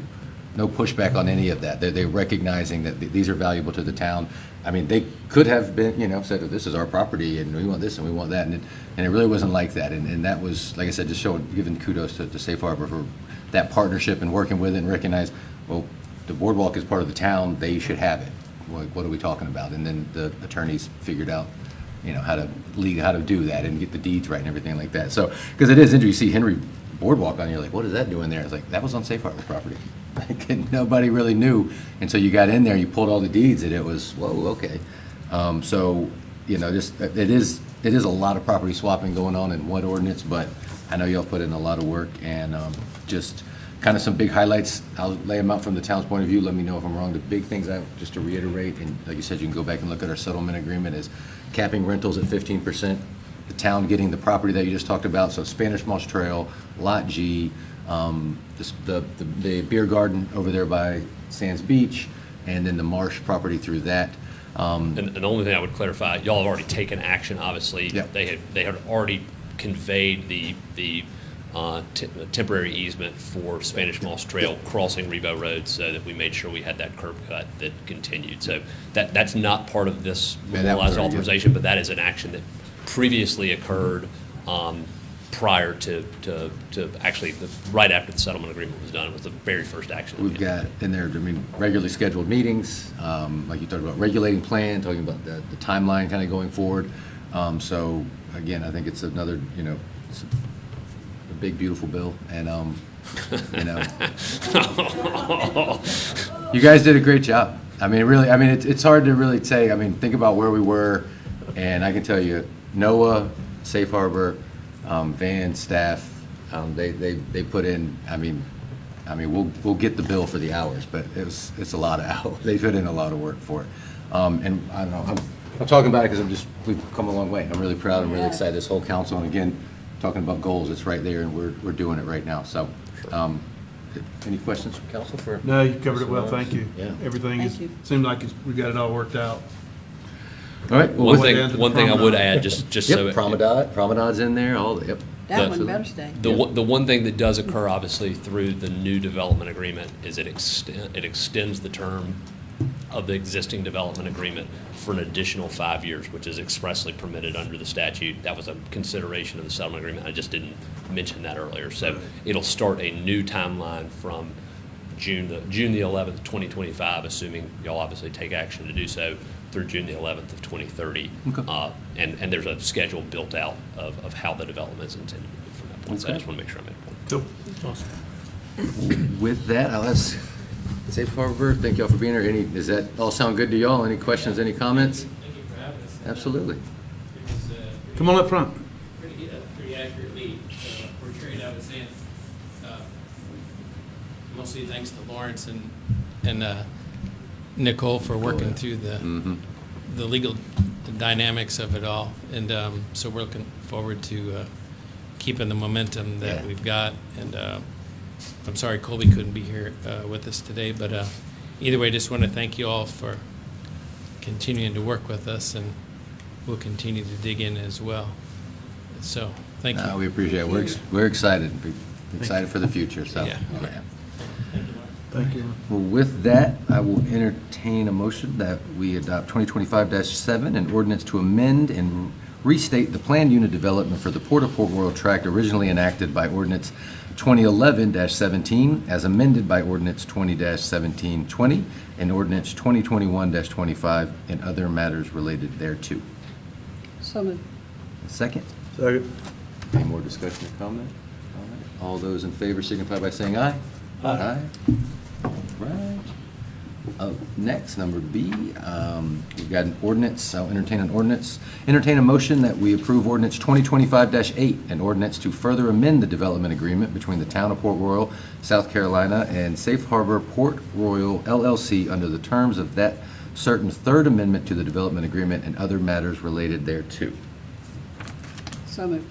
pushback on any of that. They're recognizing that these are valuable to the town. I mean, they could have been, said that this is our property and we want this and we want that. And it really wasn't like that. And that was, like I said, just giving kudos to Safe Harbor for that partnership and working with it and recognize, well, the boardwalk is part of the town. They should have it. Like, what are we talking about? And then the attorneys figured out, how to do that and get the deeds right and everything like that. So, because it is interesting, you see Henry Boardwalk on, you're like, what is that doing there? It's like, that was on Safe Harbor's property. And nobody really knew until you got in there, you pulled all the deeds, and it was, whoa, okay. So, just, it is a lot of property swapping going on in one ordinance, but I know y'all put in a lot of work, and just kind of some big highlights. I'll lay them out from the town's point of view. Let me know if I'm wrong. The big things, just to reiterate, and like you said, you can go back and look at our settlement agreement, is capping rentals at 15%, the town getting the property that you just talked about, so Spanish Moss Trail, Lot G, the beer garden over there by Sands Beach, and then the Marsh property through that. And the only thing I would clarify, y'all have already taken action, obviously. Yep. They had already conveyed the temporary easement for Spanish Moss Trail crossing Rebo Road, so that we made sure we had that curb cut that continued. So that's not part of this Yeah, that was memorialized already good. authorization, but that is an action that previously occurred prior to actually, right after the settlement agreement was done. It was the very first action. that we We've did. got in there, regularly scheduled meetings, like you talked about, regulating plan, talking about the timeline kind of going forward. So again, I think it's another, it's a big, beautiful bill, and, you guys did a great job. I mean, really, it's hard to really say. I mean, think about where we were, and I can tell you, Noah, Safe Harbor, Van staff, they put in. I mean, we'll get the bill for the hours, but it's a lot of hours. They put in a lot of work for it, and I don't know. I'm talking about it because we've come a long way. I'm really proud. I'm really excited. This whole council, and again, talking about goals, it's right there, and we're doing it right now. So, any questions from council for? No, you covered it well, thank you. Yeah. Everything Thank you. seemed like we got it all worked out. All right. Well, One way down to thing, the one thing I would promenade. add, just so. Yep. Promenade's in there. Yep. That The- one better stay. The one thing that does occur, obviously, through the new development agreement is it extends the term of the existing development agreement for an additional 5 years, which is expressly permitted under the statute. That was a consideration of the settlement agreement. I just didn't mention that earlier. So it'll start a new timeline from June the 11th, 2025, assuming y'all obviously take action to do so, through June the 11th of 2030. Okay. And there's a schedule built out of how the development is intended to move from that point. So I Okay. just want to make sure I make one. Cool. With that, I'll ask Safe Harbor. Thank y'all for being here. Does that all sound good to y'all? Any questions? Any comments? Thank you for having us. Absolutely. It was Come on up front. pretty accurate lead portrayed, I would say. Mostly thanks to Lawrence and Nicole for working through the legal dynamics of it all. And so we're looking forward to keeping the momentum that Yeah. we've got. And I'm sorry Colby couldn't be here with us today, but either way, just want to thank you all for continuing to work with us, and we'll continue to dig in as well. So, thank you. We appreciate it. We're excited. We're excited for the future. So. Yeah. Thank you. Well, with that, I will entertain a motion that we adopt 2025-7, an ordinance to amend and restate the planned unit development for the Port of Port Royal Tract originally enacted by ordinance 2011-17, as amended by ordinance 20-1720, and ordinance 2021-25, and other matters related thereto. So moved. Second? Second. Any more discussion or comment? All right. All those in favor signify by saying aye. Aye. All right. Next, number B, we've got an ordinance. I'll entertain an ordinance. Entertain a motion that we approve ordinance 2025-8, an ordinance to further amend the development agreement between the town of Port Royal, South Carolina, and Safe Harbor Port Royal LLC under the terms of that certain third amendment to the development agreement and other matters related thereto. So moved.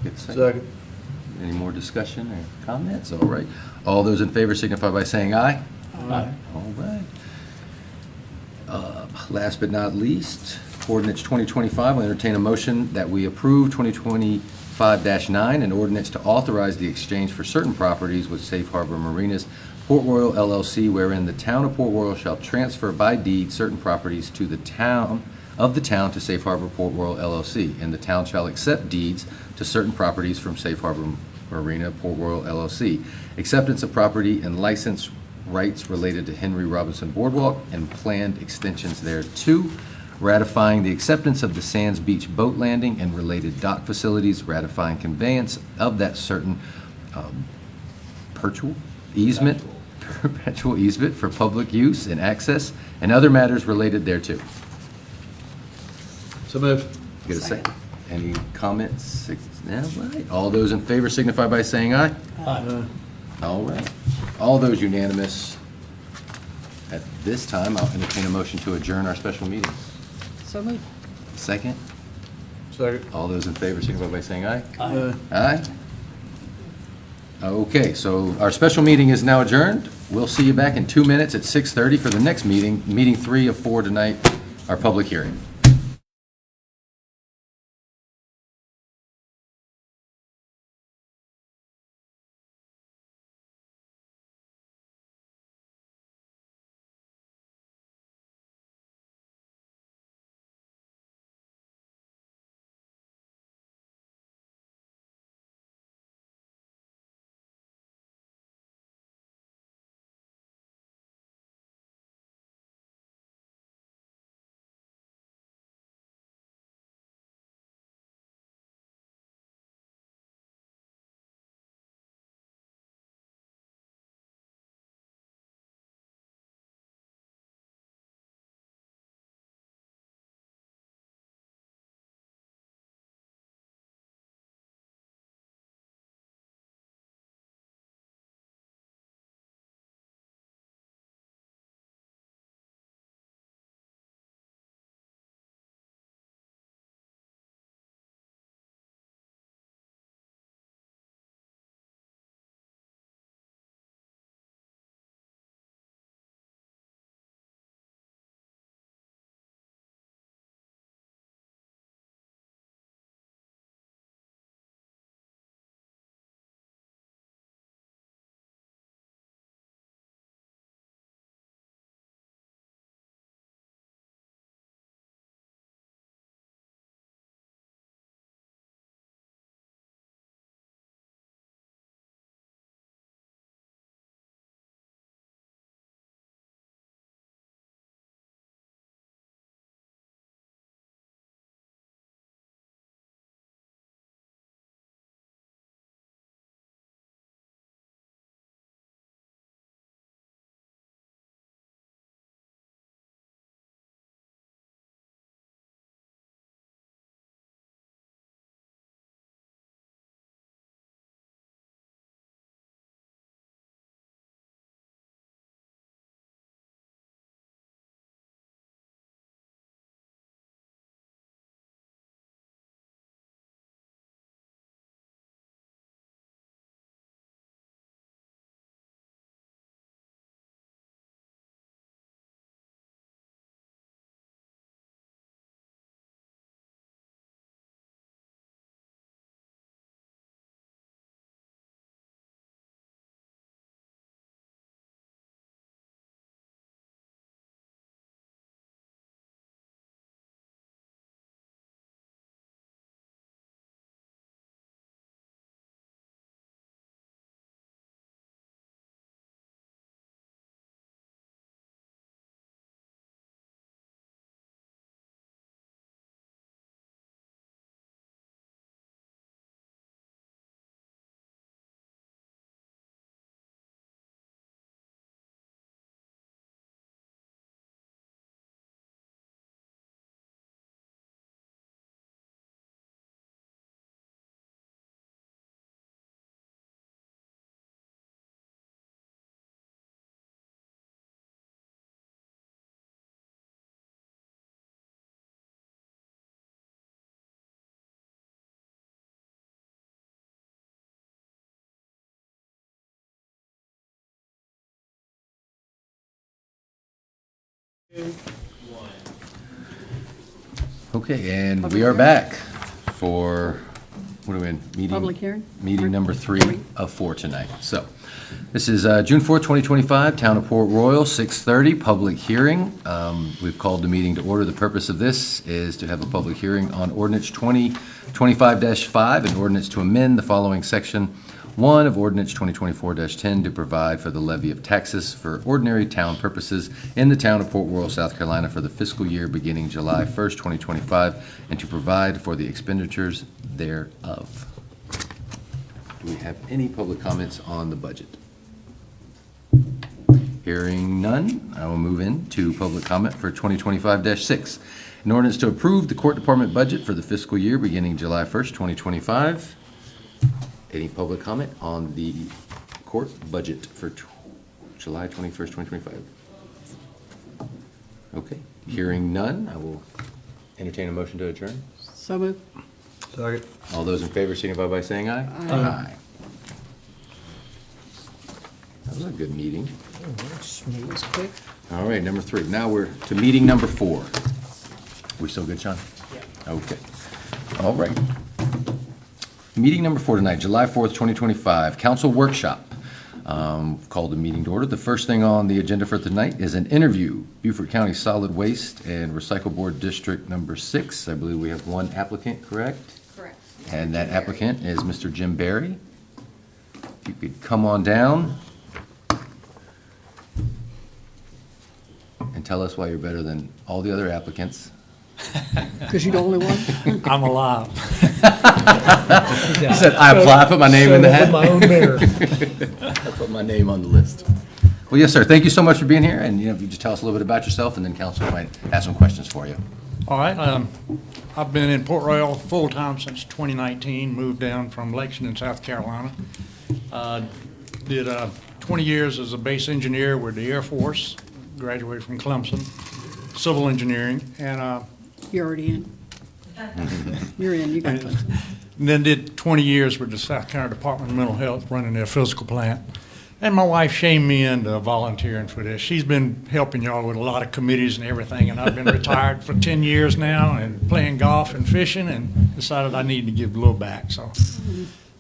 Get a Second. Any more discussion or comments? All right. All those in favor signify by saying aye. Aye. All right. Last but not least, ordinance 2025, will entertain a motion that we approve 2025-9, an ordinance to authorize the exchange for certain properties with Safe Harbor Marinas, Port Royal LLC, wherein the town of Port Royal shall transfer by deed certain properties to the town, to Safe Harbor Port Royal LLC, and the town shall accept deeds to certain properties from Safe Harbor Marina, Port Royal LLC. Acceptance of property and license rights related to Henry Robinson Boardwalk and planned extensions thereto. Ratifying the acceptance of the Sands Beach Boat Landing and related dock facilities. Ratifying conveyance of that certain perpetual easement for public use and access and other matters related thereto. So moved. Get a second. Any comments? All right. All those in favor signify by saying aye. Aye. All right. All those unanimous. At this time, I'll entertain a motion to adjourn our special meeting. So moved. Second. Second. All those in favor signify by saying aye. Aye. Aye. Okay, so our special meeting is now adjourned. We'll see you back in 2 minutes at 6:30 for the next meeting, meeting 3 of 4 tonight, our public hearing. Okay, and we are back for, what are we in? Meeting- Public hearing? Meeting number 3 of 4 tonight. So, this is June 4th, 2025, Town of Port Royal, 6:30, public hearing. We've called the meeting to order. The purpose of this is to have a public hearing on ordinance 2025-5, an ordinance to amend the following section 1 of ordinance 2024-10 to provide for the levy of taxes for ordinary town purposes in the town of Port Royal, South Carolina for the fiscal year beginning July 1st, 2025, and to provide for the expenditures thereof. Do we have any public comments on the budget? Hearing none, I will move into public comment for 2025-6. An ordinance to approve the court department budget for the fiscal year beginning July 1st, 2025. Any public comment on the court budget for July 21st, 2025? Okay, hearing none, I will entertain a motion to adjourn. So moved. Second. All those in favor signify by saying aye. Aye. That was a good meeting. It's quick. All right, number 3. Now we're to meeting number 4. We still good, Sean? Yeah. Okay. All right. Meeting number 4 tonight, July 4th, 2025, council workshop. Called the meeting to order. The first thing on the agenda for tonight is an interview. Beaufort County Solid Waste and Recycle Board District Number 6. I believe we have one applicant, correct? Correct. And that applicant is Mr. Jim Barry. If you could come on down and tell us why you're better than all the other applicants. Because you're the only one? I'm alive. I said, I apply, put my name in the hat. With my own mirror. I put my name on the list. Well, yes, sir. Thank you so much for being here. And, if you just tell us a little bit about yourself, and then council might have some questions for you. All right, I've been in Port Royal full-time since 2019, moved down from Lexington, South Carolina. Did 20 years as a base engineer with the Air Force, graduated from Clemson, civil engineering, and You're already in. You're in, you got it. and then did 20 years with the South Carolina Department of Mental Health, running their physical plant. And my wife shamed me into volunteering for this. She's been helping y'all with a lot of committees and everything, and I've been retired for 10 years now and playing golf and fishing, and decided I need to give a little back. So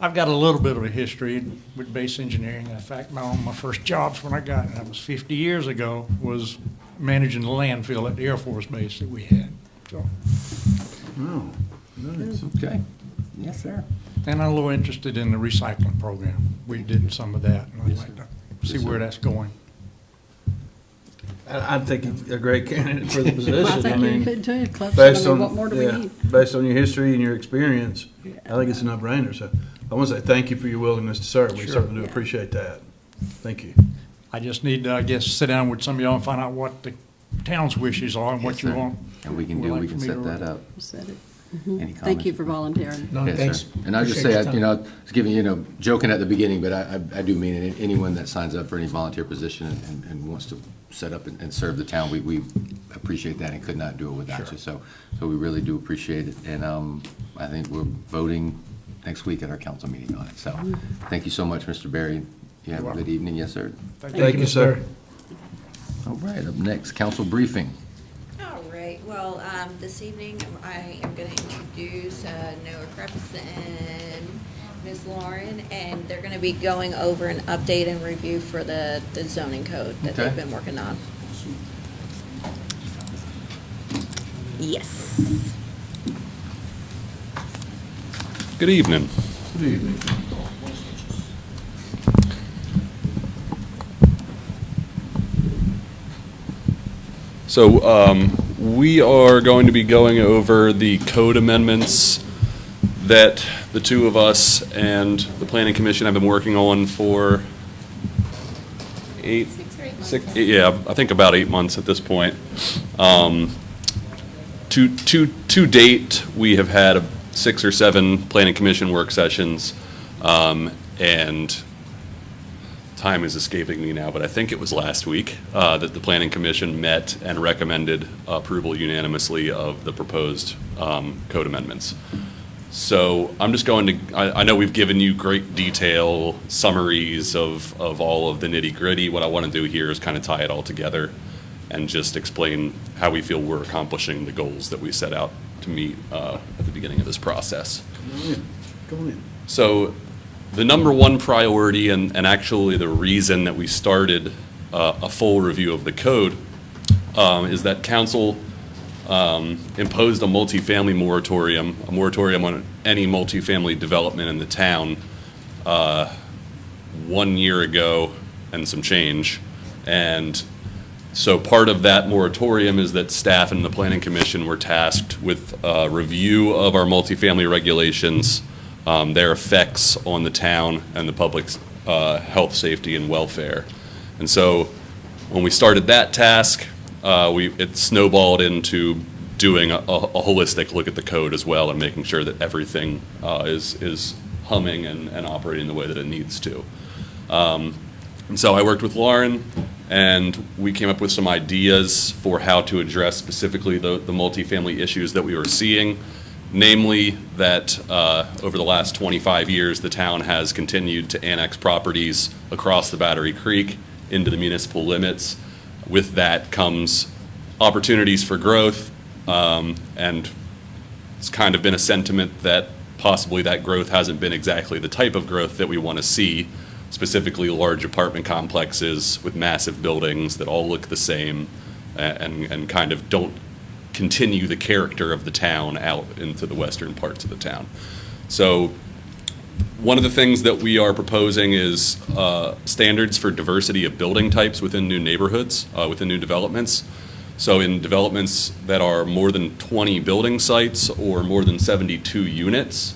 I've got a little bit of a history with base engineering. In fact, one of my first jobs when I got it, that was 50 years ago, was managing the landfill at the Air Force base that we had. So, Okay. Yes, sir. and I'm a little interested in the recycling program. We did some of that, and I'd like to see where that's going. I think you're a great candidate for the I position. think you could too. Clemson, Based I mean, on, what more do we yeah, need? based on your history and your experience, I think it's a no-brainer. So I want to say thank you for your willingness to serve. We certainly do appreciate that. Thank you. I just need to, I guess, sit down with some of y'all and find out what the town's wishes are and what Yes, you sir. want. And we can would do, like we for can me to set that run. up. Said it. Any Thank you comments? for volunteering. No, Yes, thanks. sir. And I'll just Appreciate say, your I time. was giving, joking at the beginning, but I do mean it. Anyone that signs up for any volunteer position and wants to set up and serve the town, we appreciate that and could not do it without you. So we really do appreciate it. And I think we're voting next week at our council meeting on it. So thank you so much, Mr. Barry. You have a good evening. Yes, sir. Thank you, sir. All right, up next, council briefing. All right, well, this evening, I am going to introduce Noah Krebs and Ms. Lauren, and they're going to be going over an update and review for the zoning code that Okay. they've been working on. Yes. Good evening. So we are going to be going over the code amendments that the two of us and the Planning Commission have been working on for I think about 8 months at this point. To date, we have had 6 or 7 Planning Commission work sessions, and time is escaping me now, but I think it was last week that the Planning Commission met and recommended approval unanimously of the proposed code amendments. So I'm just going to, I know we've given you great detail summaries of all of the nitty gritty. What I want to do here is kind of tie it all together and just explain how we feel we're accomplishing the goals that we set out to meet at the beginning of this process. Go in. So the number one priority, and actually the reason that we started a full review of the code, is that council imposed a multifamily moratorium, a moratorium on any multifamily development in the town 1 year ago and some change. And so part of that moratorium is that staff and the planning commission were tasked with a review of our multifamily regulations, their effects on the town and the public's health, safety, and welfare. And so when we started that task, it snowballed into doing a holistic look at the code as well and making sure that everything is humming and operating the way that it needs to. And so I worked with Lauren, and we came up with some ideas for how to address specifically the multifamily issues that we were seeing, namely that over the last 25 years, the town has continued to annex properties across the Battery Creek into the municipal limits. With that comes opportunities for growth, and it's kind of been a sentiment that possibly that growth hasn't been exactly the type of growth that we want to see, specifically large apartment complexes with massive buildings that all look the same and kind of don't continue the character of the town out into the western parts of the town. So one of the things that we are proposing is standards for diversity of building types within new neighborhoods, within new developments. So in developments that are more than 20 building sites or more than 72 units,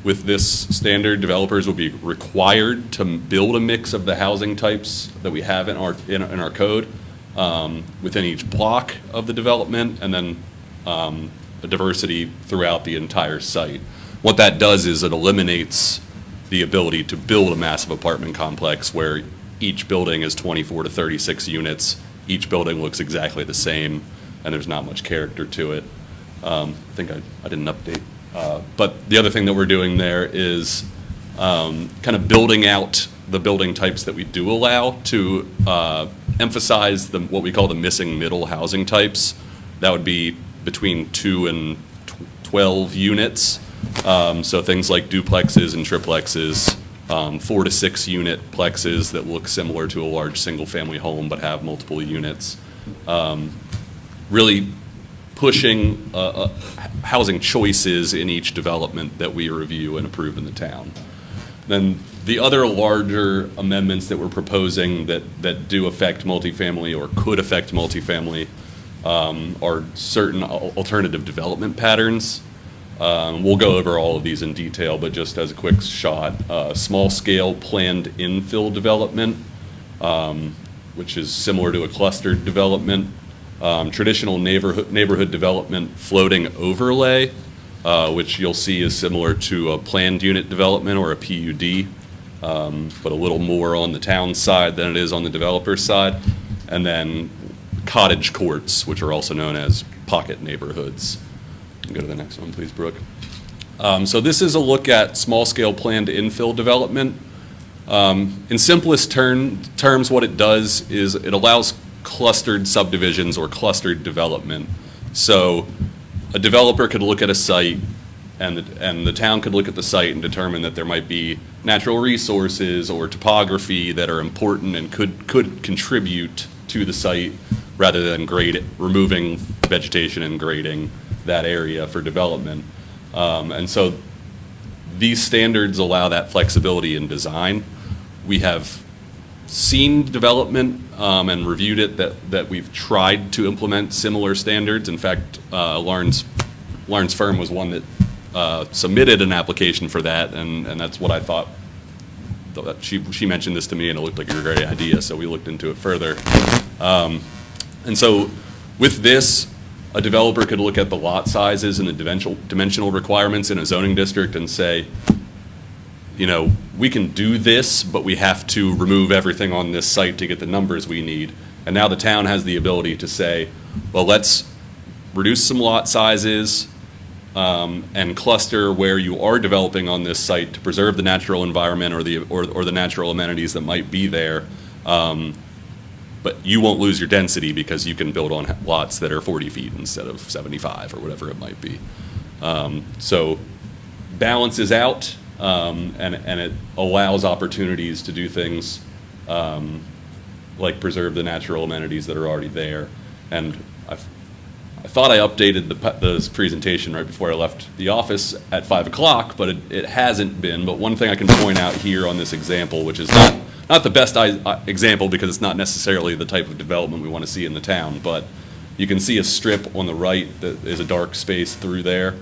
with this standard, developers will be required to build a mix of the housing types that we have in our code within each block of the development, and then a diversity throughout the entire site. What that does is it eliminates the ability to build a massive apartment complex where each building is 24 to 36 units. Each building looks exactly the same, and there's not much character to it. I think I didn't update. But the other thing that we're doing there is kind of building out the building types that we do allow to emphasize what we call the missing middle housing types. That would be between 2 and 12 units. So things like duplexes and triplexes, 4 to 6 unit plexes that look similar to a large single-family home but have multiple units. Really pushing housing choices in each development that we review and approve in the town. Then the other larger amendments that we're proposing that do affect multifamily or could affect multifamily are certain alternative development patterns. We'll go over all of these in detail, but just as a quick shot, small-scale planned infill development, which is similar to a clustered development. Traditional neighborhood development floating overlay, which you'll see is similar to a planned unit development or a PUD, but a little more on the town side than it is on the developer side. And then cottage courts, which are also known as pocket neighborhoods. Go to the next one, please, Brooke. So this is a look at small-scale planned infill development. In simplest terms, what it does is it allows clustered subdivisions or clustered development. So a developer could look at a site and the town could look at the site and determine that there might be natural resources or topography that are important and could contribute to the site rather than removing vegetation and grading that area for development. And so these standards allow that flexibility in design. We have seen development and reviewed it that we've tried to implement similar standards. In fact, Lauren's firm was one that submitted an application for that, and that's what I thought. She mentioned this to me, and it looked like a great idea, so we looked into it further. And so with this, a developer could look at the lot sizes and the dimensional requirements in a zoning district and say, you know, we can do this, but we have to remove everything on this site to get the numbers we need. And now the town has the ability to say, well, let's reduce some lot sizes and cluster where you are developing on this site to preserve the natural environment or the natural amenities that might be there. but you won't lose your density because you can build on lots that are 40 feet instead of 75 or whatever it might be. So balances out, and it allows opportunities to do things like preserve the natural amenities that are already there. And I thought I updated the presentation right before I left the office at 5 o'clock, but it hasn't been. But one thing I can point out here on this example, which is not the best example because it's not necessarily the type of development we want to see in the town, but you can see a strip on the right that is a dark space through there,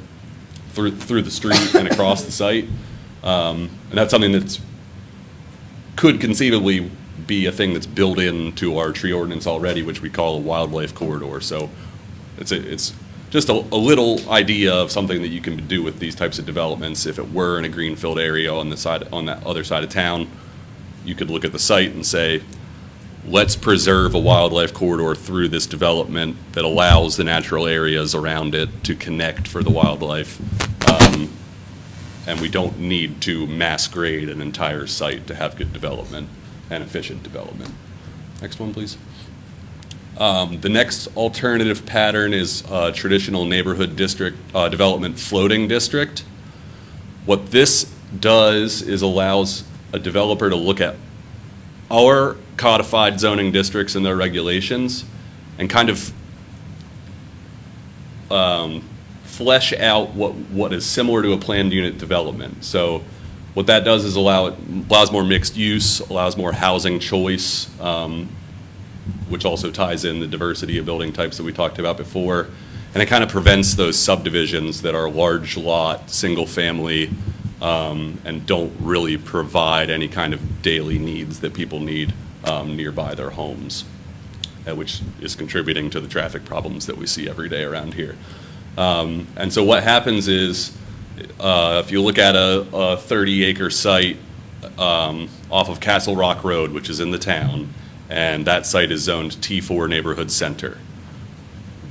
through the street and across the site. And that's something that's could conceivably be a thing that's built into our tree ordinance already, which we call a wildlife corridor. So it's just a little idea of something that you can do with these types of developments. If it were in a greenfield area on that other side of town, you could look at the site and say, let's preserve a wildlife corridor through this development that allows the natural areas around it to connect for the wildlife. And we don't need to mass grade an entire site to have good development and efficient development. Next one, please. The next alternative pattern is traditional neighborhood district development floating district. What this does is allows a developer to look at our codified zoning districts and their regulations and kind of flesh out what is similar to a planned unit development. So what that does is allows more mixed use, allows more housing choice, which also ties in the diversity of building types that we talked about before. And it kind of prevents those subdivisions that are large lot, single family, and don't really provide any kind of daily needs that people need nearby their homes, which is contributing to the traffic problems that we see every day around here. And so what happens is, if you look at a 30-acre site off of Castle Rock Road, which is in the town, and that site is zoned T4 Neighborhood Center.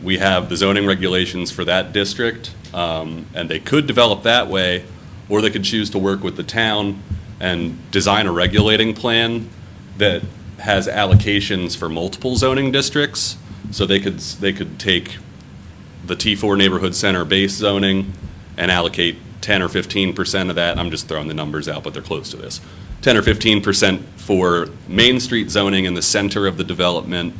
We have the zoning regulations for that district, and they could develop that way, or they could choose to work with the town and design a regulating plan that has allocations for multiple zoning districts. So they could take the T4 Neighborhood Center base zoning and allocate 10 or 15% of that. I'm just throwing the numbers out, but they're close to this. 10 or 15% for Main Street zoning in the center of the development,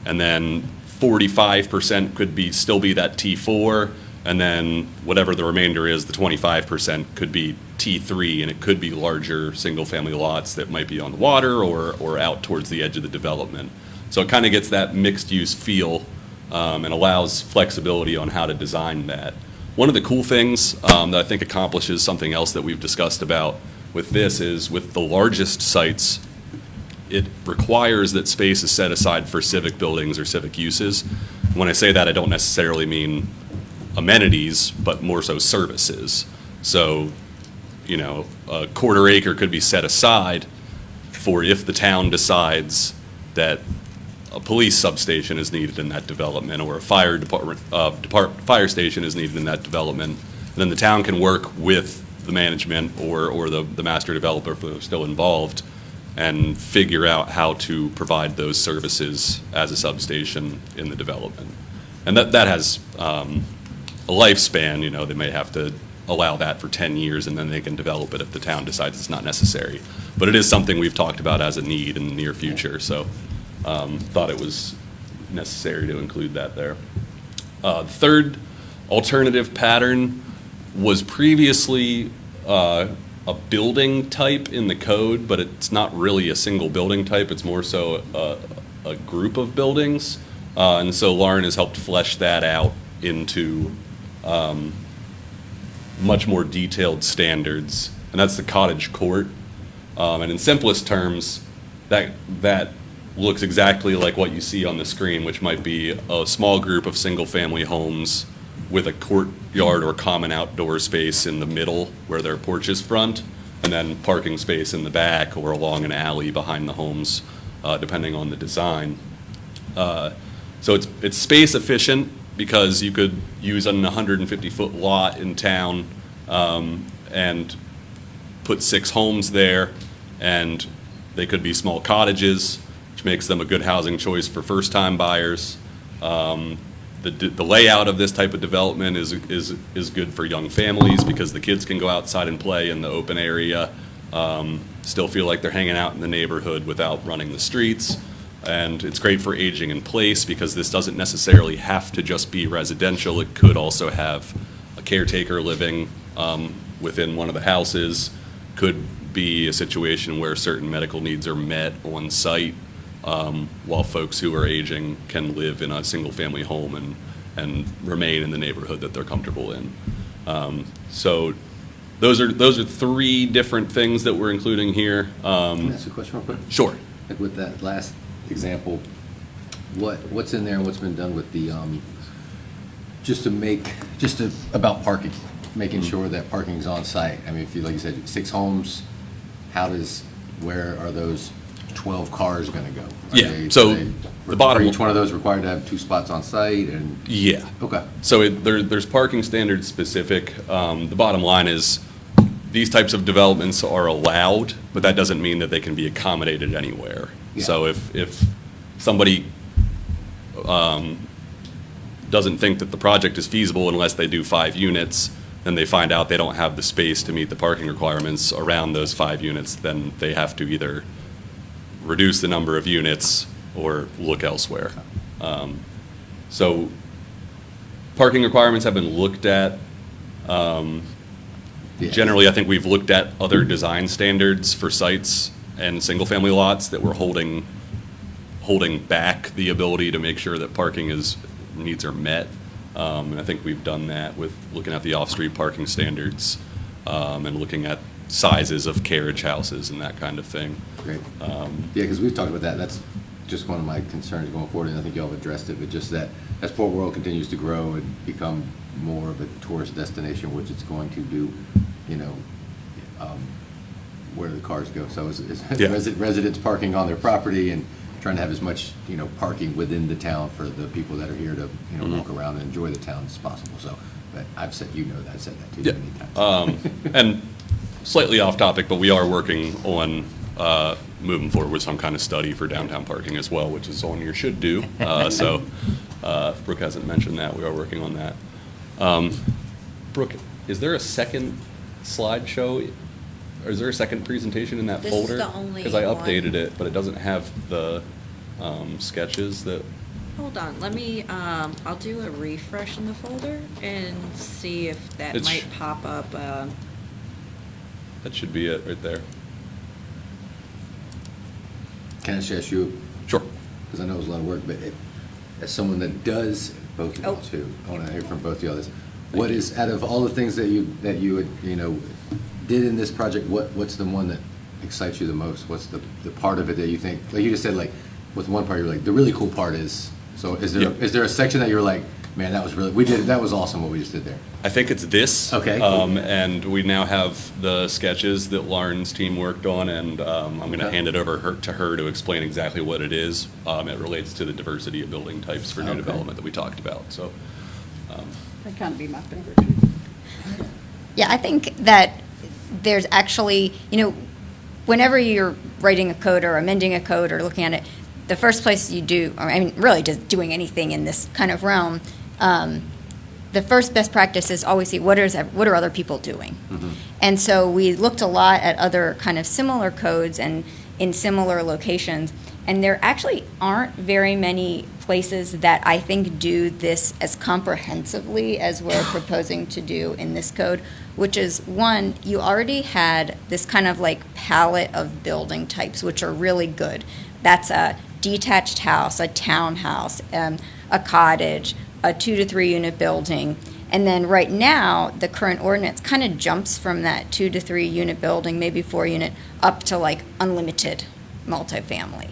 and then 45% could still be that T4, and then whatever the remainder is, the 25% could be T3, and it could be larger single-family lots that might be on the water or out towards the edge of the development. So it kind of gets that mixed-use feel and allows flexibility on how to design that. One of the cool things that I think accomplishes something else that we've discussed about with this is with the largest sites, it requires that space is set aside for civic buildings or civic uses. When I say that, I don't necessarily mean amenities, but more so services. So, a quarter acre could be set aside for if the town decides that a police substation is needed in that development, or a fire fire station is needed in that development. And then the town can work with the management or the master developer, if they're still involved, and figure out how to provide those services as a substation in the development. And that has a lifespan. They may have to allow that for 10 years, and then they can develop it if the town decides it's not necessary. But it is something we've talked about as a need in the near future, so thought it was necessary to include that there. The third alternative pattern was previously a building type in the code, but it's not really a single building type. It's more so a group of buildings. And so Lauren has helped flesh that out into much more detailed standards. And that's the cottage court. And in simplest terms, that looks exactly like what you see on the screen, which might be a small group of single-family homes with a courtyard or common outdoor space in the middle where their porches front, and then parking space in the back or along an alley behind the homes, depending on the design. So it's space efficient because you could use an 150-foot lot in town and put 6 homes there, and they could be small cottages. which makes them a good housing choice for first-time buyers. The layout of this type of development is good for young families because the kids can go outside and play in the open area, still feel like they're hanging out in the neighborhood without running the streets. And it's great for aging in place because this doesn't necessarily have to just be residential. It could also have a caretaker living within one of the houses. Could be a situation where certain medical needs are met on site, while folks who are aging can live in a single-family home and remain in the neighborhood that they're comfortable in. So those are three different things that we're including here. Can I ask a question real quick? Sure. Like with that last example, what's in there and what's been done with the, about parking, making sure that parking's on site? I mean, if you, like you said, 6 homes, where are those 12 cars gonna go? Yeah, so the bottom- Are each one of those required to have 2 spots on site and? Yeah. Okay. So there's parking standards specific. The bottom line is, these types of developments are allowed, but that doesn't mean that they can be accommodated anywhere. Yeah. So if somebody doesn't think that the project is feasible unless they do 5 units, then they find out they don't have the space to meet the parking requirements around those 5 units, then they have to either reduce the number of units or look elsewhere. So parking requirements have been looked at. Yeah. Generally, I think we've looked at other design standards for sites and single-family lots that were holding back the ability to make sure that parking needs are met. And I think we've done that with looking at the off-street parking standards, and looking at sizes of carriage houses and that kind of thing. Great. Yeah, because we've talked about that. That's just one of my concerns going forward, and I think y'all have addressed it, but just that as Port Royal continues to grow and become more of a tourist destination, which it's going to do, where do the cars go? So is Yeah. residents parking on their property and trying to have as much, parking within the town for the people that are here to, walk around and enjoy the town as possible. So, but I've said that too Yeah. many times. And slightly off topic, but we are working on moving forward with some kind of study for downtown parking as well, which is on your should do. So Brooke hasn't mentioned that. We are working on that. Brooke, is there a second slideshow? Or is there a second presentation in that This is folder? the only Because I one. updated it, but it doesn't have the sketches that. Hold on, let me, I'll do a refresh in the folder and see if that It's- might pop up. That should be it right there. Can I just ask you, Sure. because I know it's a lot of work, but as someone that does both of you Oh. too, I want to hear from both of y'all. What is, out of all the things that you did in this project, what's the one that excites you the most? What's the part of it that you think, like you just said, like, with one part, you're like, the really cool part is, so is there a section that you're like, man, that was awesome what we just did there? I think it's this. Okay. And we now have the sketches that Lauren's team worked on, and I'm going to Okay. hand it over to her to explain exactly what it is. It relates to the diversity of building types for new Okay. development that we talked about, so. That'd kind of be my favorite too. Yeah, I think that there's actually, whenever you're writing a code or amending a code or looking at it, the first place you do, or I mean, really just doing anything in this kind of realm, the first best practice is always see what are other people doing. And so we looked a lot at other kind of similar codes and in similar locations, and there actually aren't very many places that I think do this as comprehensively as we're proposing to do in this code, which is, one, you already had this kind of like palette of building types, which are really good. That's a detached house, a townhouse, a cottage, a 2 to 3 unit building. And then right now, the current ordinance kind of jumps from that 2 to 3 unit building, maybe 4 unit, up to like unlimited multifamily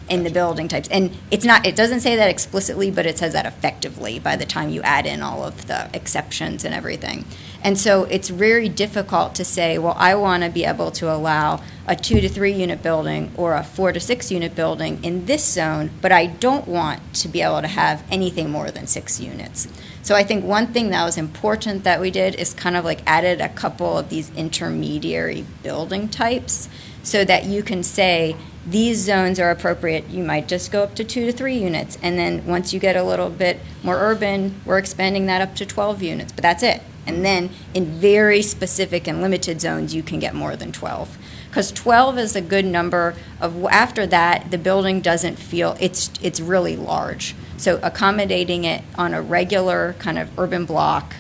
in the building types. And it doesn't say that explicitly, but it says that effectively by the time you add in all of the exceptions and everything. And so it's very difficult to say, well, I want to be able to allow a 2 to 3 unit building or a 4 to 6 unit building in this zone, but I don't want to be able to have anything more than 6 units. So I think one thing that was important that we did is kind of like added a couple of these intermediary building types so that you can say, these zones are appropriate. You might just go up to 2 to 3 units. And then once you get a little bit more urban, we're expanding that up to 12 units, but that's it. And then in very specific and limited zones, you can get more than 12. Because 12 is a good number of, after that, the building doesn't feel, it's really large. So accommodating it on a regular kind of urban block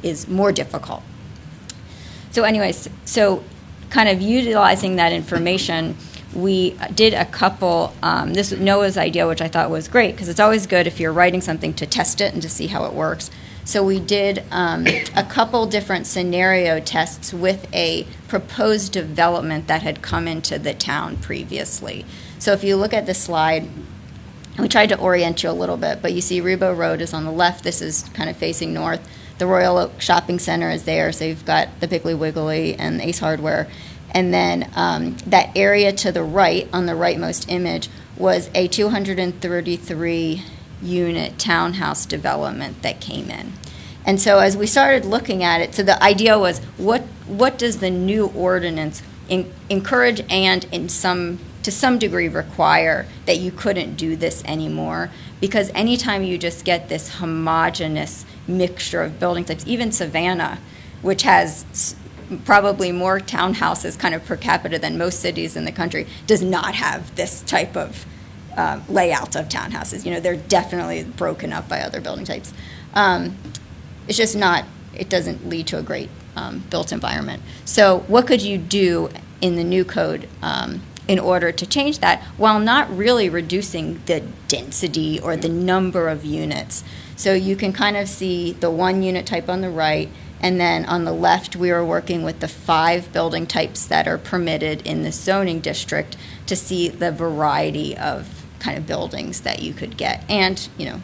is more difficult. So anyways, so kind of utilizing that information, we did a couple, this was Noah's idea, which I thought was great, because it's always good if you're writing something to test it and to see how it works. So we did a couple different scenario tests with a proposed development that had come into the town previously. So if you look at the slide, we tried to orient you a little bit, but you see Rebo Road is on the left. This is kind of facing north. The Royal Oak Shopping Center is there, so you've got the Piggly Wiggly and Ace Hardware. And then that area to the right, on the rightmost image, was a 233-unit townhouse development that came in. And so as we started looking at it, so the idea was, what does the new ordinance encourage and to some degree require that you couldn't do this anymore? Because anytime you just get this homogeneous mixture of building types, even Savannah, which has probably more townhouses kind of per capita than most cities in the country, does not have this type of layout of townhouses. You know, they're definitely broken up by other building types. It's just not, it doesn't lead to a great built environment. So what could you do in the new code in order to change that while not really reducing the density or the number of units? So you can kind of see the 1 unit type on the right, and then on the left, we were working with the 5 building types that are permitted in the zoning district to see the variety of kind of buildings that you could get. And, you know,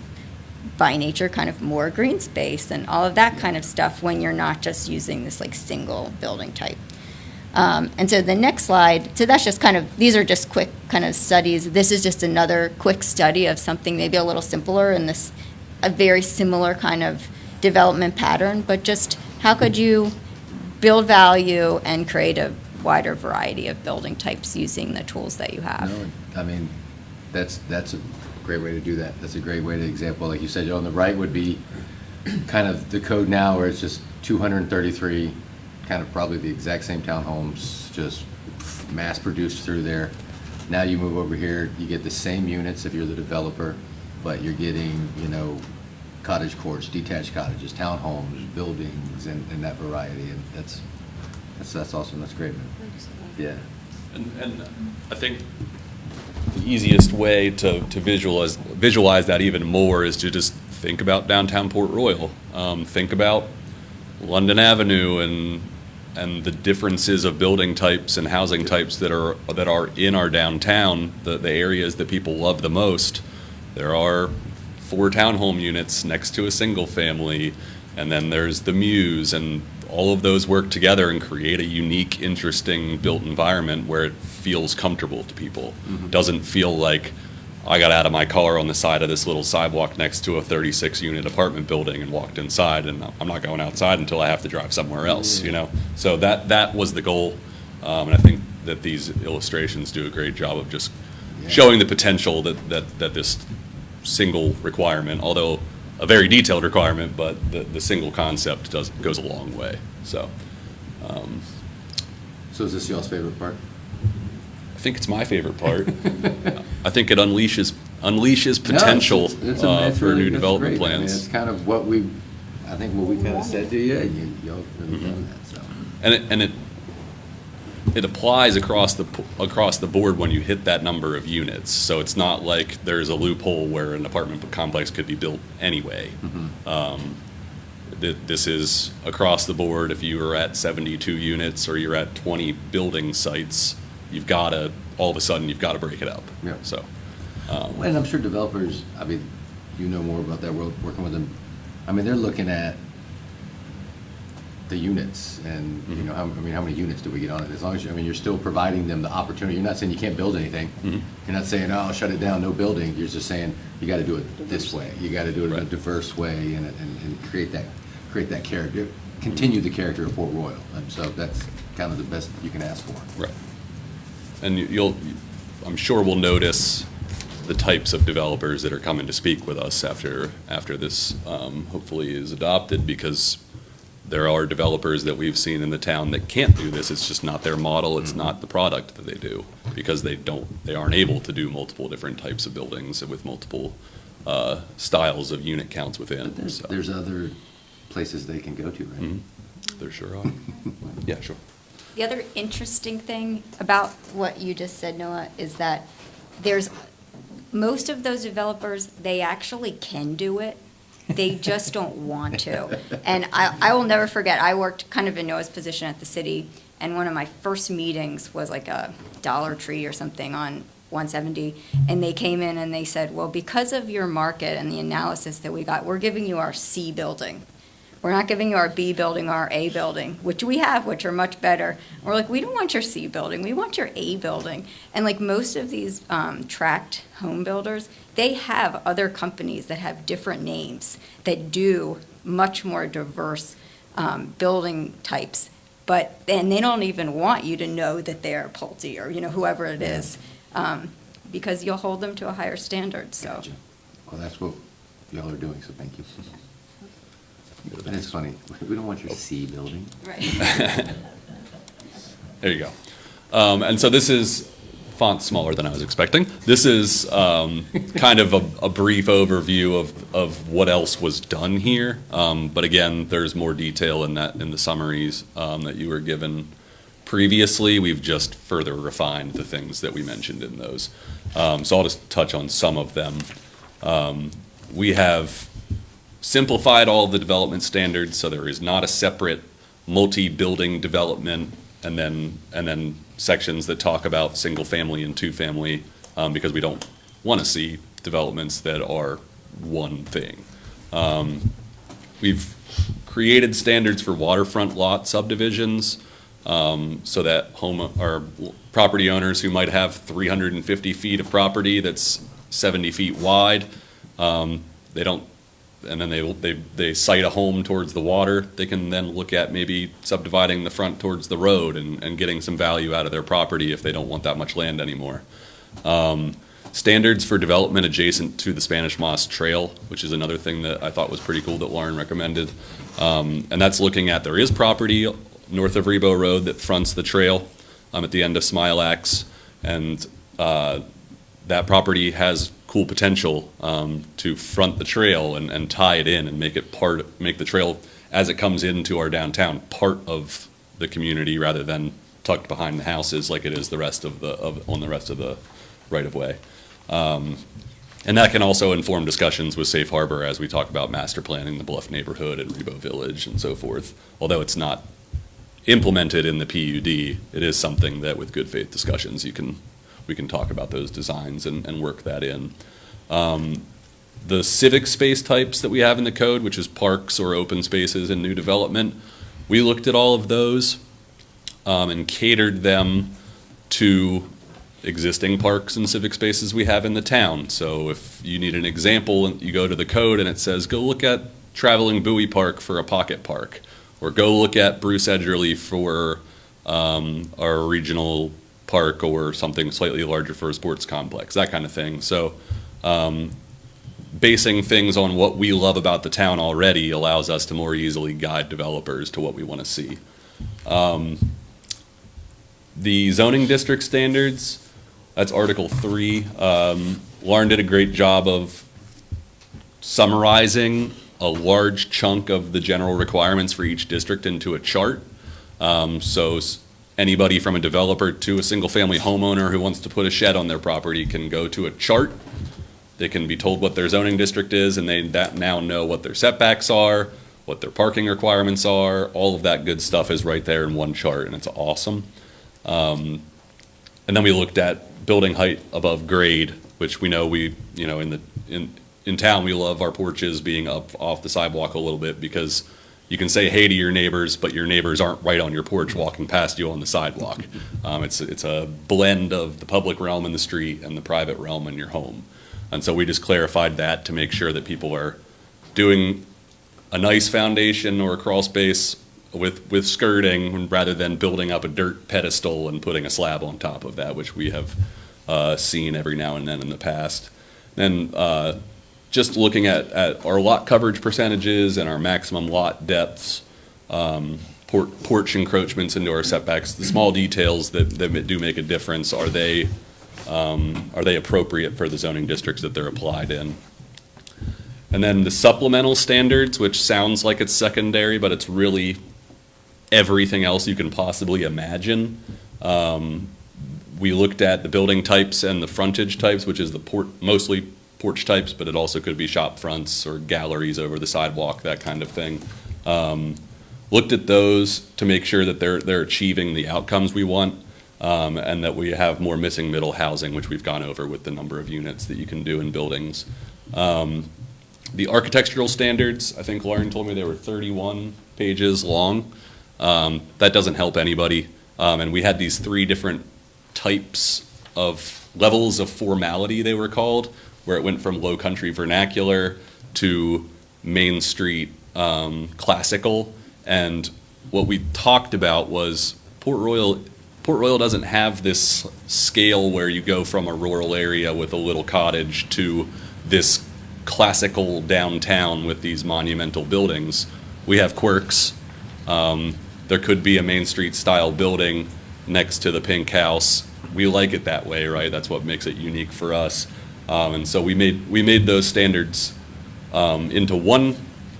by nature, kind of more green space and all of that kind of stuff when you're not just using this like single building type. And so the next slide, so that's just kind of, these are just quick kind of studies. This is just another quick study of something maybe a little simpler in this, a very similar kind of development pattern, but just how could you build value and create a wider variety of building types using the tools that you have? No, I mean, that's a great way to do that. That's a great way to example. Like you said, on the right would be kind of the code now where it's just 233, kind of probably the exact same townhomes, just mass produced through there. Now you move over here, you get the same units if you're the developer, but you're getting, you know, cottage courts, detached cottages, townhomes, buildings, and that variety. And that's awesome. That's great, man. Yeah. And I think the easiest way to visualize that even more is to just think about downtown Port Royal. Think about London Avenue and the differences of building types and housing types that are in our downtown, the areas that people love the most. There are 4 townhome units next to a single family, and then there's the Muse, and all of those work together and create a unique, interesting built environment where it feels comfortable to people. Mm-hmm. Doesn't feel like I got out of my car on the side of this little sidewalk next to a 36-unit apartment building and walked inside, and I'm not going outside until I have to drive somewhere else, you know? So that was the goal, and I think that these illustrations do a great job of just showing the potential that this single requirement, although a very detailed requirement, but the single concept goes a long way. So So is this y'all's favorite part? I think it's my favorite part. I think it unleashes potential for new development plans. I mean, it's kind of what we kind of said to you, and y'all really done that. So. And it applies across the board when you hit that number of units. So it's not like there's a loophole where an apartment complex could be built anyway. Mm-hmm. This is across the board. If you are at 72 units or you're at 20 building sites, all of a sudden you've got to break it up. Yeah. So. And I'm sure developers, I mean, you know more about that world, working with them. I mean, they're looking at the units and, you know, how many units do we get on it? As long as, you're still providing them the opportunity. You're not saying you can't build anything. Mm-hmm. You're not saying, oh, shut it down, no building. You're just saying you got to do it this way. You got to do it in a diverse way and create that character, continue the character of Port Royal. And so that's kind of the best you can ask for. Right. And I'm sure we'll notice the types of developers that are coming to speak with us after this hopefully is adopted, because there are developers that we've seen in the town that can't do this. It's just not their model. It's not the product that they do, because they aren't able to do multiple different types of buildings with multiple styles of unit counts within. So. There's other places they can go to, right? Mm-hmm. There sure are. Yeah, sure. The other interesting thing about what you just said, Noah, is that there's, most of those developers, they actually can do it. They just don't want to. And I will never forget, I worked kind of in Noah's position at the city, and one of my first meetings was like a Dollar Tree or something on 170, and they came in and they said, well, because of your market and the analysis that we got, we're giving you our C building. We're not giving you our B building or our A building, which we have, which are much better. And we're like, we don't want your C building, we want your A building. And like most of these tract home builders, they have other companies that have different names that do much more diverse building types. And they don't even want you to know that they're Pulte or, whoever it is, because you'll hold them to a higher standard, so. Gotcha. Well, that's what y'all are doing, so thank you. That is funny. We don't want your C building. Right. There you go. And so this is font smaller than I was expecting. This is kind of a brief overview of what else was done here. But again, there's more detail in the summaries that you were given previously. We've just further refined the things that we mentioned in those. So I'll just touch on some of them. We have simplified all the development standards, so there is not a separate multi-building development and then sections that talk about single-family and two-family, because we don't want to see developments that are one thing. We've created standards for waterfront lot subdivisions, so that property owners who might have 350 feet of property that's 70 feet wide, they don't. And then they site a home towards the water, they can then look at maybe subdividing the front towards the road and getting some value out of their property if they don't want that much land anymore. Standards for development adjacent to the Spanish Moss Trail, which is another thing that I thought was pretty cool that Lauren recommended. And that's looking at, there is property north of Rebo Road that fronts the trail at the end of Smilax, and that property has cool potential to front the trail and tie it in and make the trail as it comes into our downtown part of the community rather than tucked behind the houses like it is on the rest of the right of way. And that can also inform discussions with Safe Harbor as we talk about master planning the Bluff neighborhood and Rebo Village and so forth. Although it's not implemented in the PUD, it is something that with good faith discussions we can talk about those designs and work that in. The civic space types that we have in the code, which is parks or open spaces in new development, we looked at all of those and catered them to existing parks and civic spaces we have in the town. So if you need an example, you go to the code and it says, go look at Traveling Bowie Park for a pocket park, or go look at Bruce Edgerly for our regional park or something slightly larger for a sports complex, that kind of thing. So basing things on what we love about the town already allows us to more easily guide developers to what we want to see. The zoning district standards, that's Article 3. Lauren did a great job of summarizing a large chunk of the general requirements for each district into a chart. So anybody from a developer to a single-family homeowner who wants to put a shed on their property can go to a chart. They can be told what their zoning district is, and they now know what their setbacks are, what their parking requirements are. All of that good stuff is right there in one chart, and it's awesome. And then we looked at building height above grade, which we know in town we love our porches being up off the sidewalk a little bit, because you can say hey to your neighbors, but your neighbors aren't right on your porch walking past you on the sidewalk. It's a blend of the public realm in the street and the private realm in your home. And so we just clarified that to make sure that people are doing a nice foundation or a crawl space with skirting rather than building up a dirt pedestal and putting a slab on top of that, which we have seen every now and then in the past. Then just looking at our lot coverage percentages and our maximum lot depths, porch encroachments into our setbacks, the small details that do make a difference, are they appropriate for the zoning districts that they're applied in? And then the supplemental standards, which sounds like it's secondary, but it's really everything else you can possibly imagine. We looked at the building types and the frontage types, which is mostly porch types, but it also could be shop fronts or galleries over the sidewalk, that kind of thing. Looked at those to make sure that they're achieving the outcomes we want, and that we have more missing middle housing, which we've gone over with the number of units that you can do in buildings. The architectural standards, I think Lauren told me they were 31 pages long. That doesn't help anybody. And we had these 3 different types of levels of formality, they were called, where it went from low country vernacular to Main Street classical. And what we talked about was Port Royal doesn't have this scale where you go from a rural area with a little cottage to this classical downtown with these monumental buildings. We have quirks. There could be a Main Street style building next to the Pink House. We like it that way, right? That's what makes it unique for us. And so we made those standards into one